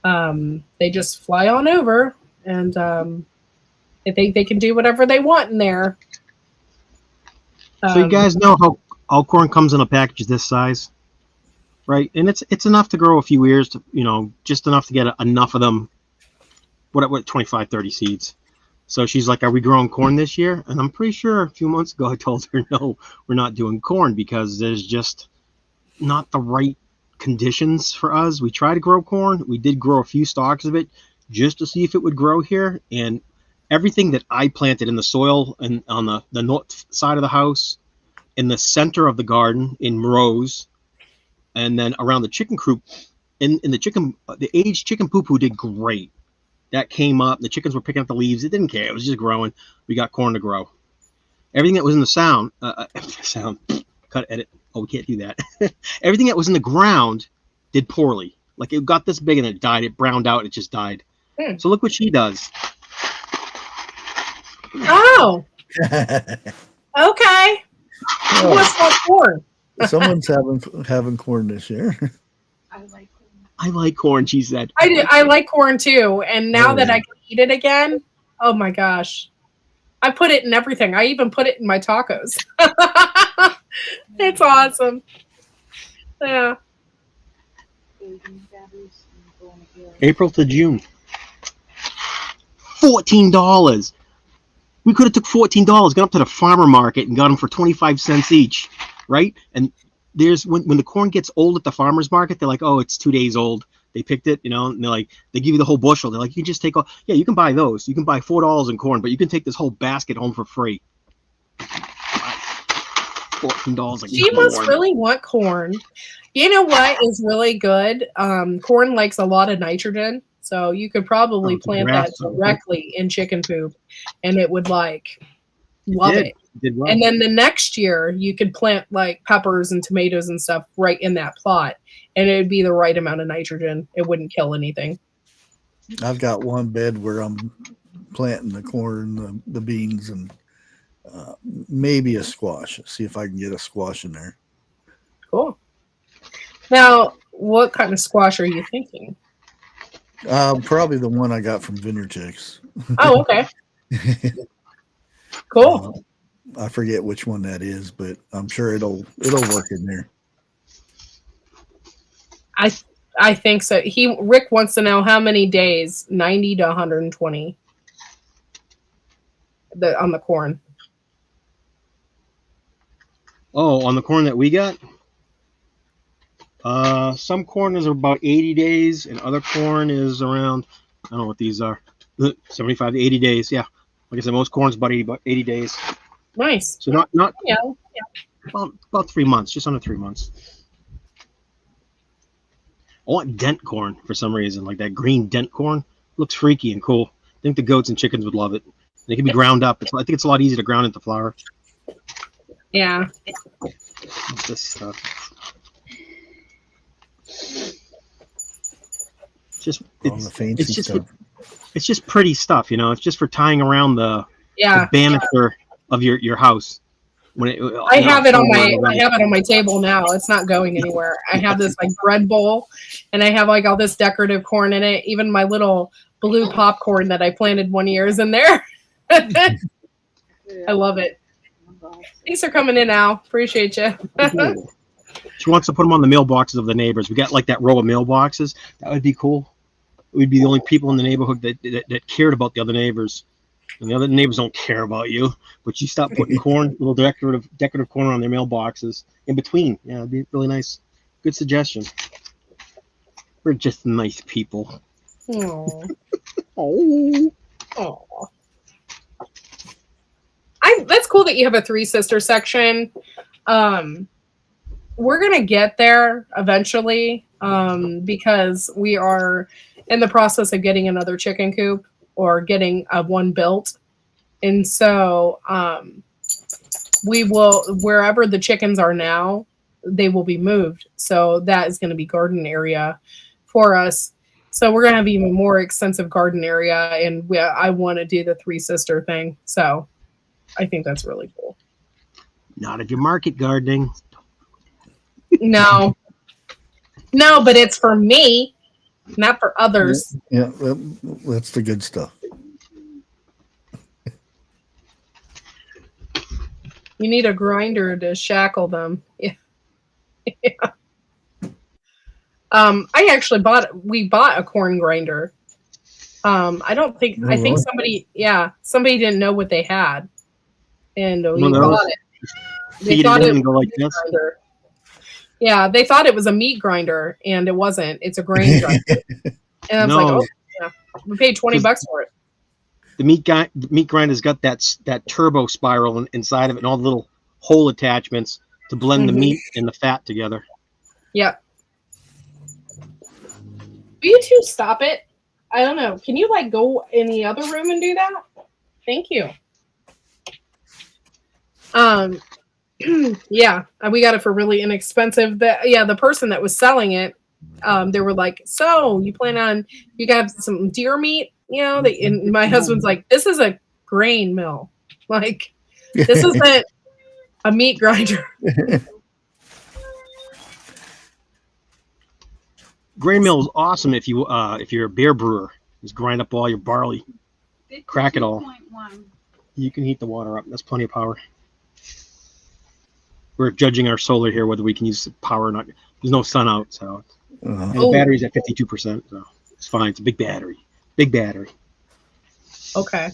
They just fly on over and they think they can do whatever they want in there. So you guys know how all corn comes in a package this size, right? And it's enough to grow a few ears, just enough to get enough of them. What 25, 30 seeds. So she's like, "Are we growing corn this year?" And I'm pretty sure a few months ago I told her, "No, we're not doing corn because there's just not the right conditions for us." We tried to grow corn. We did grow a few stalks of it just to see if it would grow here, and everything that I planted in the soil and on the north side of the house, in the center of the garden in rows, and then around the chicken coop, in the aged chicken poo-poo did great. That came up. The chickens were picking up the leaves. It didn't care. It was just growing. We got corn to grow. Everything that was in the sound, cut, edit. Oh, we can't do that. Everything that was in the ground did poorly. Like it got this big and it died. It browned out. It just died. So look what she does. Oh, okay. What's that corn? Someone's having corn this year. I like corn, she said. I like corn too, and now Oh, that yeah. I can eat it again, oh my gosh. I put it in everything. I even put it in my tacos. It's awesome. Yeah. April to June. $14. We could have took $14, gone up to the farmer market and got them for 25 cents each, right? And there's when the corn gets old at the farmer's market, they're like, oh, it's 2 days old. They picked it, you know, and they're like, they give you the whole bushel. They're like, you can just take all, yeah, you can buy those. You can buy $4 in corn, but you can take this whole basket home for free. $14. Like, She must really want corn. You know what is really good? Corn likes a lot of nitrogen, so you could probably plant that directly in chicken poop, and it would like love it. Did well. And then the next year, you could plant like peppers and tomatoes and stuff right in that plot, and it would be the right amount of nitrogen. It wouldn't kill anything. I've got one bed where I'm planting the corn, the beans, and maybe a squash. See if I can get a squash in there. Cool. Now, what kind of squash are you thinking? Probably the one I got from Vineyard Chicks. Oh, okay. Cool. I forget which one that is, but I'm sure it'll work in there. I think so. Rick wants to know how many days, 90 to 120 on the corn. Oh, on the corn that we got? Some corn is about 80 days, and other corn is around, I don't know what these are, 75 to 80 days. Yeah. Like I said, most corn's about 80 days. Nice. So not Yeah. about 3 months, just under 3 months. I want dent corn for some reason, like that green dent corn. Looks freaky and cool. I think the goats and chickens would love it. They can be ground up. I think it's a lot easier to ground into flour. Yeah. What's this stuff? All the fancy stuff. It's just pretty stuff, you know. It's just for tying around the banister of your house. When I have it on my table now. It's not going anywhere. I have this like bread bowl, and I have like all this decorative corn in it. Even my little blue popcorn that I planted one year is in there. I love it. Thanks for coming in, Al. Appreciate you. She wants to put them on the mailboxes of the neighbors. We got like that row of mailboxes. That would be cool. We'd be the only people in the neighborhood that cared about the other neighbors. And the other neighbors don't care about you. But you stop putting corn, little decorative corn on their mailboxes in between. Yeah, it'd be really nice. Good suggestion. We're just nice people. Aww. Oh. Aww. That's cool that you have a three sister section. We're gonna get there eventually because we are in the process of getting another chicken coop or getting one built, and so we will, wherever the chickens are now, they will be moved. So that is going to be garden area for us. So we're gonna have even more extensive garden area, and I want to do the three sister thing. So I think that's really cool. Not if you're market gardening. No, but it's for me, not for others. Yeah, that's the good stuff. You need a grinder to shackle them. Yeah. We bought a corn grinder. I think somebody didn't know what they had, and we bought it. They thought it was a meat grinder. Yeah, they thought it was a meat grinder, and it wasn't. It's a grain grinder. And I was like, oh, yeah. We paid $20 for it. The meat grinder's got that turbo spiral inside of it and all the little hole attachments to blend the meat and the fat together. Yep. Will you two stop it? I don't know. Can you like go in the other room and do that? Thank you. Um, yeah, we got it for really inexpensive. The person that was selling it, they were like, "So you plan on you got some deer meat?" You know, and my husband's like, "This is a grain mill. Like, this isn't a meat grinder." Grain mill is awesome if you're a beer brewer. Just grind up all your barley, crack it all. You can heat the water up. That's plenty of power. We're judging our solar here, whether we can use power or not. There's no sun out, so and the battery's at 52%, so it's fine. It's a big battery. Big battery. Okay.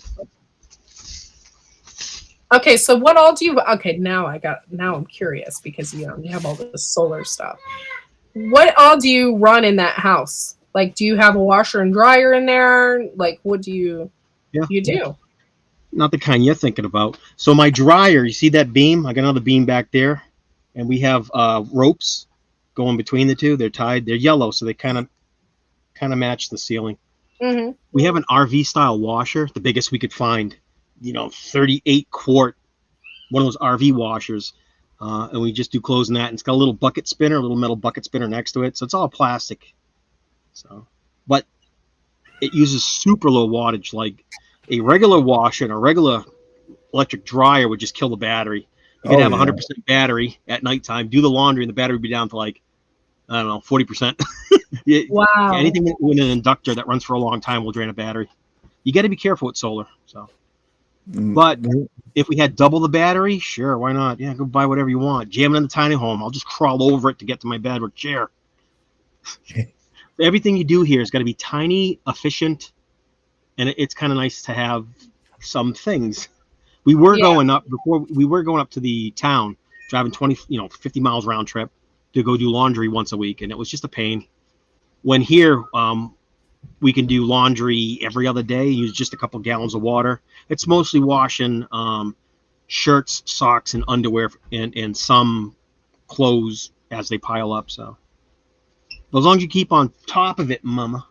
Okay, so what all do you? Okay, now I'm curious because you have all this solar stuff. What all do you run in that house? Like, do you have a washer and dryer in there? Like, what do you? Yeah. You do. Not the kind you're thinking about. So my dryer, you see that beam? I got another beam back there, and we have ropes going between the two. They're tied. They're yellow, so they kind of match the ceiling. Mm-hmm. We have an RV style washer, the biggest we could find. 38 quart, one of those RV washers, and we just do clothes in that. And it's got a little bucket spinner, a little metal bucket spinner next to it. So it's all plastic. So, but it uses super low wattage, like a regular washer and a regular electric dryer would just kill the battery. You could have 100% battery at nighttime, do the laundry, and the battery would be down to like, I don't know, 40%. Wow. Anything with an inductor that runs for a long time will drain a battery. You got to be careful with solar. So, but if we had double the battery, sure, why not? Yeah, go buy whatever you want. Jam it in the tiny home. I'll just crawl over it to get to my bed with a chair. Everything you do here is got to be tiny, efficient, and it's kind of nice to have some things. We were going up to the town, driving 50 miles round trip to go do laundry once a week, and it was just a pain. When here, we can do laundry every other day, use just a couple gallons of water. It's mostly washing shirts, socks, and underwear, and some clothes as they pile up. So as long as you keep on top of it, Mama.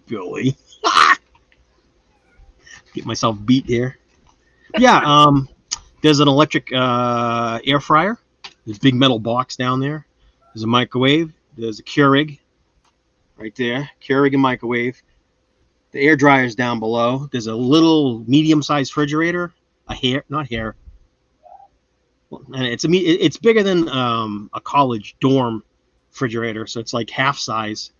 Billy. Get myself beat here. Yeah, there's an electric air fryer. There's a big metal box down there. There's a microwave. There's a Keurig right there. Keurig and microwave. The air dryer's down below. There's a little medium-sized refrigerator. Not hair. And it's bigger than a college dorm refrigerator, so it's like half size.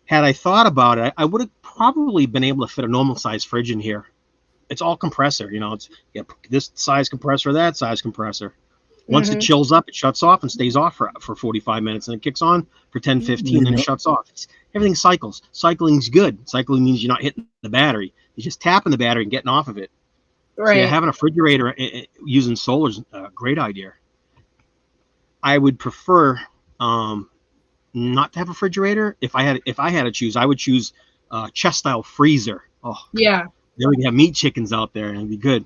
Had I thought about it, I would have probably been able to fit a normal size fridge in here. It's all compressor, it's this size compressor, that size compressor. Once it chills up, it shuts off and stays off for 45 minutes, and it kicks on for 10, 15, and it shuts off. Everything cycles. Cycling's good. Cycling means you're not hitting the battery. You're just tapping the battery and getting off of it. Right. So having a refrigerator using solar is a great idea. I would prefer not to have a refrigerator. If I had to choose, I would choose chest style freezer. Oh yeah. Then we can have meat chickens out there, and it'd be good.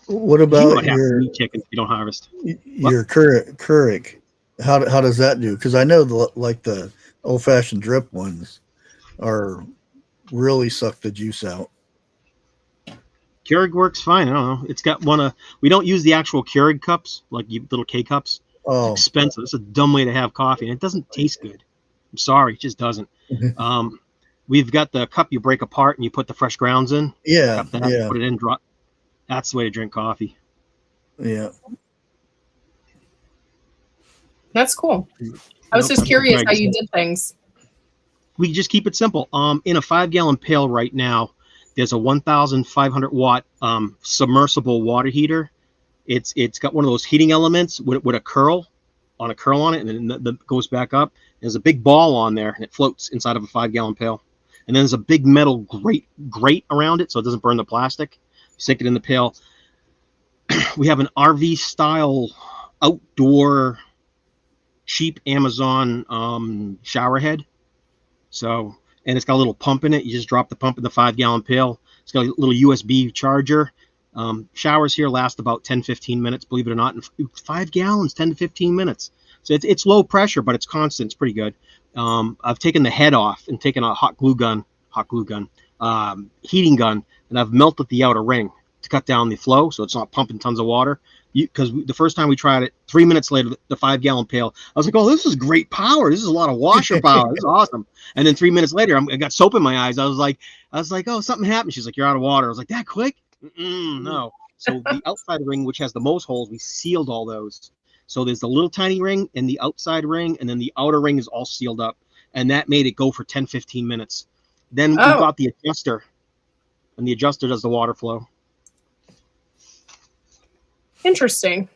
What about your meat chickens? You don't harvest your Keurig. How does that do? Because I know the old fashioned drip ones are really suck the juice out. Keurig works fine. I don't know. It's got we don't use the actual Keurig cups, like little K cups. Oh, it's expensive. It's a dumb way to have coffee, and it doesn't taste good. I'm sorry, it just doesn't. We've got the cup you break apart and you put the fresh grounds in. Yeah, Put it in, drop. That's the way to drink coffee. Yeah. That's cool. I was just curious how you did things. We just keep it simple. In a 5-gallon pail right now, there's a 1,500 watt submersible water heater. It's got one of those heating elements with a curl on it, and then that goes back up. There's a big ball on there, and it floats inside of a 5-gallon pail. And then there's a big metal grate around it, so it doesn't burn the plastic. Stick it in the pail. We have an RV style outdoor cheap Amazon shower head. So, and it's got a little pump in it. You just drop the pump in the 5-gallon pail. It's got a little USB charger. Showers here last about 10-15 minutes, believe it or not. And 5 gallons, 10 to 15 minutes. So it's low pressure, but it's constant. It's pretty good. I've taken the head off and taken a heating gun, and I've melted the outer ring. to cut down the flow, so it's not pumping tons of water. Because the first time we tried it, 3 minutes later, the 5-gallon pail, I was like, oh, this is great power. This is a lot of washer power. This is awesome. And then 3 minutes later, I got soap in my eyes. I was like, oh, something happened. She's like, you're out of water. I was like, that quick? No. So the outside ring, which has the most holes, we sealed all those. So there's the little tiny ring and the outside ring, and then the outer ring is all sealed up. And that made it go for 10, 15 minutes. Then we got the adjuster, and the adjuster does the water flow. Interesting.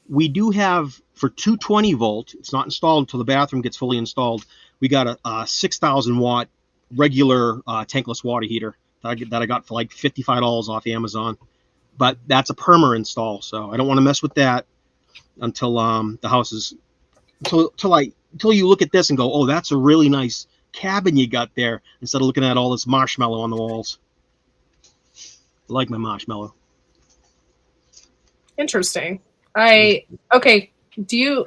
We do have, for 220 volt, it's not installed until the bathroom gets fully installed, we got a 6,000 watt regular tankless water heater that I got for like $55 off Amazon. But that's a perma install, so I don't want to mess with that until the house is until you look at this and go, oh, that's a really nice cabin you got there, instead of looking at all this marshmallow on the walls. I like my marshmallow. Interesting. Okay. Do you,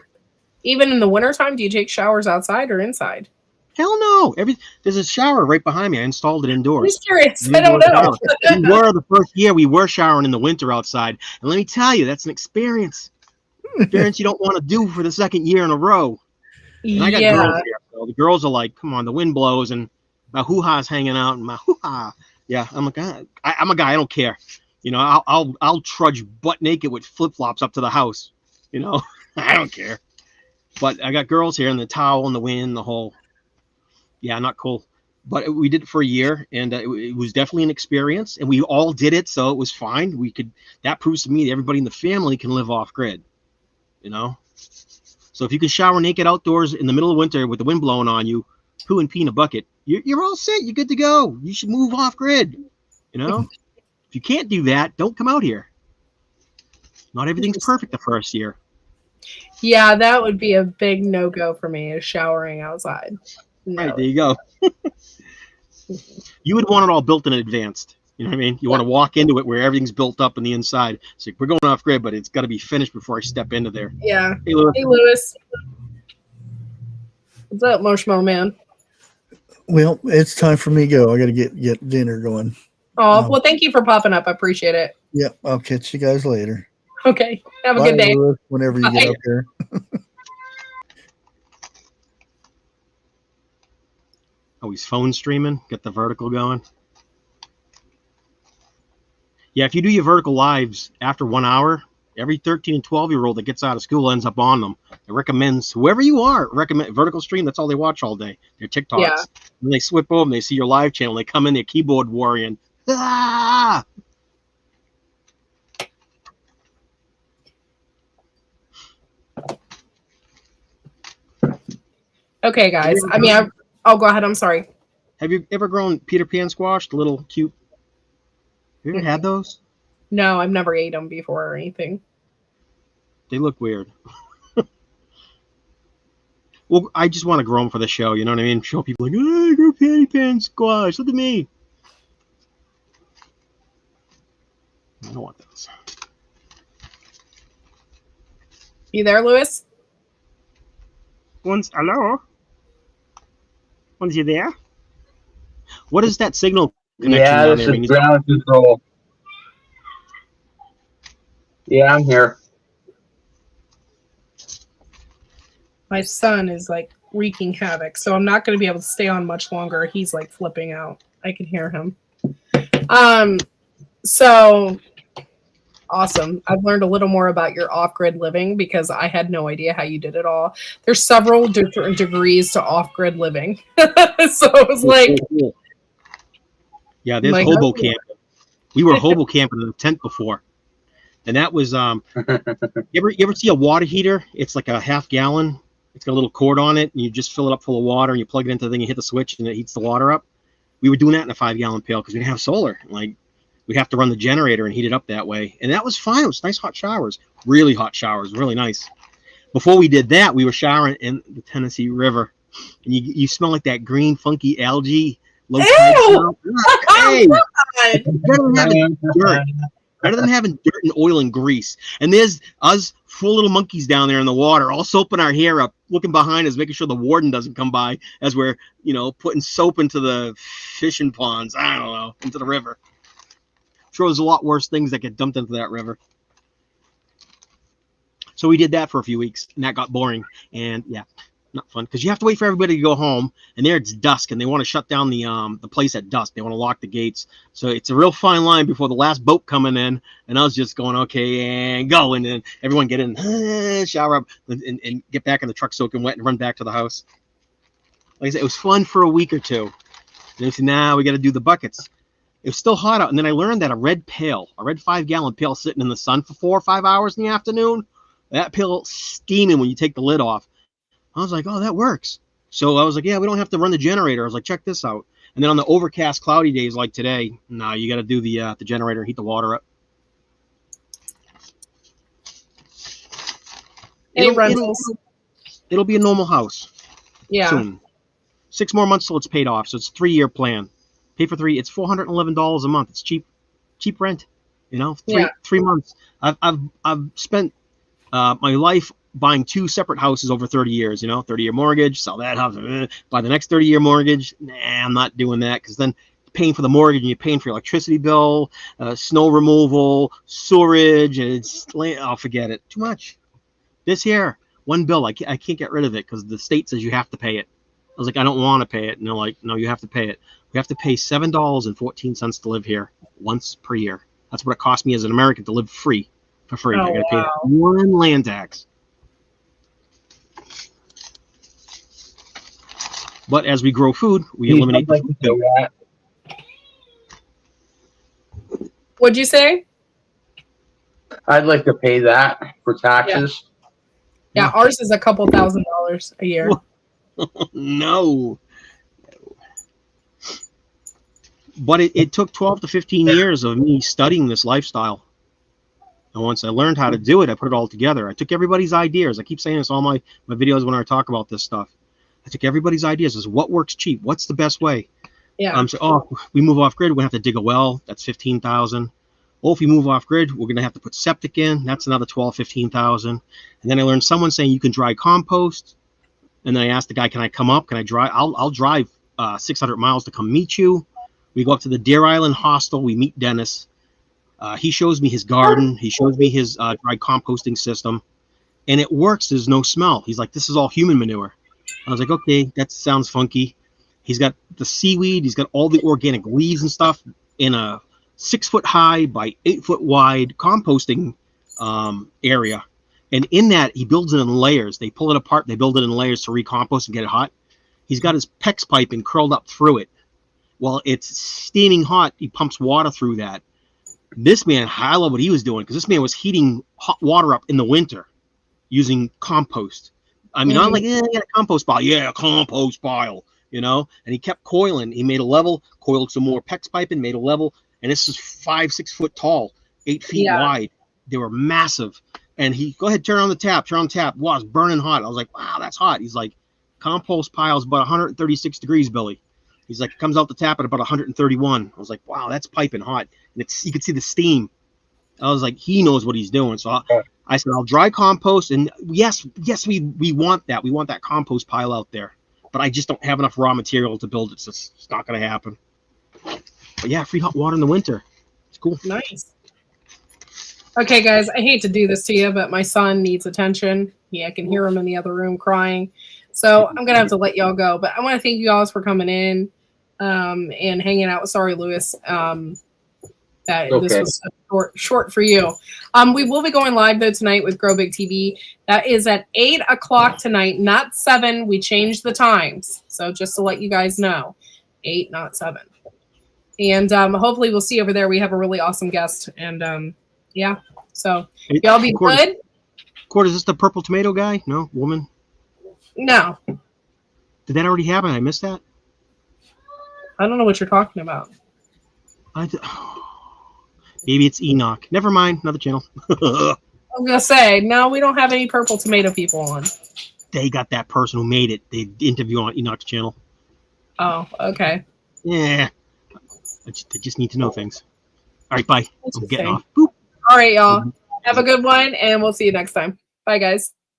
even in the wintertime, do you take showers outside or inside? Hell no. There's a shower right behind me. I installed it I'm indoors. just curious. I don't know. The first year we were showering in the winter outside. And let me tell you, that's an experience. Experience you don't want to do for the second year in a row. And I got girls here. So the girls are like, come on, the wind blows and my hoo-ha's hanging out and my hoo-ha. Yeah, I'm a guy. I'm a guy. I don't care. You know, I'll trudge butt naked with flip-flops up to the house. You know, I don't care. But I got girls here and the towel and the wind, the whole. Yeah, not cool. But we did it for a year, and it was definitely an experience. And we all did it, so it was fine. That proves to me that everybody in the family can live off grid. You know. So if you can shower naked outdoors in the middle of winter with the wind blowing on you, poo and pee in a bucket, you're all set. You're good to go. You should move off grid. You know. If you can't do that, don't come out here. Not everything's perfect the first year. Yeah, that would be a big no-go for me, is showering outside. No. Right, there you go. You would want it all built in advanced. You know what I mean? You want to walk into it where everything's built up on the inside. So we're going off grid, but it's got to be finished before I step into there. Yeah. Hey, Lewis. Hey, Lewis. What's up, Marshmallow Man? Well, it's time for me to go. I got to get dinner going. Oh, well, thank you for popping up. I appreciate it. Yep, I'll catch you guys later. Okay. Have a Bye, good day. Lewis, whenever you get up there. Oh, he's phone streaming. Get the vertical going. Yeah, if you do your vertical lives after 1 hour, every 13 and 12-year-old that gets out of school ends up on them. It recommends, whoever you are, recommend vertical stream. That's all they watch all day. Their TikToks. Yeah. When they slip over and they see your live channel, they come in, their keyboard warrior. Ah! Okay, guys. I mean, I'll go ahead. I'm sorry. Have you ever grown Peter Pan squash? The little cute. Have you ever had those? No, I've never ate them before or anything. They look weird. Well, I just want to grow them for the show. You know what I mean? Show people like, oh, I grew Peter Pan squash. Look at me. I don't want those. You there, Lewis? Hello? One's you there? What is that signal connection Yeah, down this there? is ground control. Yeah, I'm here. My son is like wreaking havoc, so I'm not going to be able to stay on much longer. He's like flipping out. I can hear him. So awesome. I've learned a little more about your off-grid living because I had no idea how you did it all. There's several different degrees to off-grid living. So it was like, yeah, there's my hobo husband- camping. We were hobo camping in a tent before. And that was you ever see a water heater? It's like a half gallon. It's got a little cord on it, and you just fill it up full of water, and you plug it into the thing, you hit the switch, and it heats the water up. We were doing that in a 5-gallon pail because we didn't have solar. Like, we'd have to run the generator and heat it up that way. And that was fine. It was nice hot showers. Really hot showers. Really nice. Before we did that, we were showering in the Tennessee River. And you smell like that green, funky algae. Low tide smell. Hey, better than having dirt and oil and grease. And there's us 4 little monkeys down there in the water, all soaping our hair up, looking behind us, making sure the warden doesn't come by as we're, putting soap into the fishing ponds. I don't know, into the river. sure there's a lot worse things that get dumped into that river. So we did that for a few weeks, and that got boring. And yeah, not fun because you have to wait for everybody to go home, and there it's dusk, and they want to shut down the place at dusk. They want to lock the gates, so it's a real fine line before the last boat coming in. And I was just going, okay, and go, and then everyone get in, shower up, and get back in the truck soaking wet and run back to the house. Like I said, it was fun for a week or two. And they said, now we got to do the buckets. It was still hot out, and then I learned that a red 5-gallon pail sitting in the sun for 4 or 5 hours in the afternoon, that pail steaming when you take the lid off. I was like, oh, that works. So I was like, yeah, we don't have to run the generator. I was like, check this out. And then on the overcast, cloudy days like today, no, you got to do the generator and heat the water up. It'll be a normal house. Yeah. Soon. 6 more months till it's paid off. So it's a 3-year plan. Pay for 3. It's $411 a month. It's cheap rent. You know, 3 months. I've spent my life buying 2 separate houses over 30 years, 30-year mortgage, sell that house, buy the next 30-year mortgage. Nah, I'm not doing that because then you're paying for the mortgage and you're paying for your electricity bill, snow removal, sewerage, and it's, oh, forget it. Too much. This here, one bill, I can't get rid of it because the state says you have to pay it. I was like, I don't want to pay it. And they're like, no, you have to pay it. We have to pay $7.14 to live here once per year. That's what it cost me as an American to live for free. Oh, I got to pay 1 land tax. But as we grow food, we eliminate the food bill. What'd you say? I'd like to pay that for taxes. Yeah, ours is a couple $1,000s a year. No. But it took 12 to 15 years of me studying this lifestyle. And once I learned how to do it, I put it all together. I took everybody's ideas. I keep saying this all my videos when I talk about this stuff. I took everybody's ideas as what works cheap. What's the best way? Yeah. So, we move off grid. We're going to have to dig a well. That's $15,000. If we move off grid, we're going to have to put septic in. That's another $12,000, $15,000. And then I learned someone saying you can dry compost. And then I asked the guy, can I come up? Can I drive? I'll drive 600 miles to come meet you. We go up to the Deer Island Hostel. We meet Dennis. He shows me his garden. He shows me his dry composting system. And it works. There's no smell. He's like, this is all human manure. I was like, okay, that sounds funky. He's got the seaweed. He's got all the organic leaves and stuff in a 6-foot high by 8-foot wide composting area. And in that, he builds it in layers. They pull it apart. They build it in layers to recompost and get it hot. He's got his PEX piping curled up through it. While it's steaming hot, he pumps water through that. This man, I love what he was doing because this man was heating hot water up in the winter using compost. I mean, I'm like, I got a compost pile. Yeah, a compost pile, And he kept coiling. He made a level, coiled some more PEX pipe and made a level. And this is 5-6 foot tall, 8 feet wide. They were massive. And he, go ahead, turn on the tap. Wow, it's burning hot. I was like, wow, that's hot. He's like, compost pile's about 136 degrees, Billy. He's like, it comes out the tap at about 131. I was like, wow, that's piping hot. And you could see the steam. I was like, he knows what he's doing. So I said, I'll dry compost. And yes, we want that. We want that compost pile out there. But I just don't have enough raw material to build it. So it's not going to happen. But yeah, free hot water in the winter. It's cool. Nice. Okay, guys, I hate to do this to you, but my son needs attention. Yeah, I can hear him in the other room crying. So I'm going to have to let y'all go. But I want to thank you guys for coming in and hanging out. Sorry, Lewis. This was short for you. We will be going live, though, tonight with Grow Big TV. That is at 8 o'clock tonight, not 7. We changed the times. So just to let you guys know, 8, not 7. And hopefully we'll see over there. We have a really awesome guest. And yeah, so y'all be good. Cord, is this the purple tomato guy? No, woman? No. Did that already happen? I missed that? I don't know what you're talking about. Maybe it's Enoch. Never mind. Another channel. I was going to say, no, we don't have any purple tomato people on. They got that person who made it. They interview on Enoch's channel. Oh, okay. Yeah. I just need to know things. All right, bye. I'm getting off. Boop. All right, y'all. Have a good one, and we'll see you next time. Bye, guys.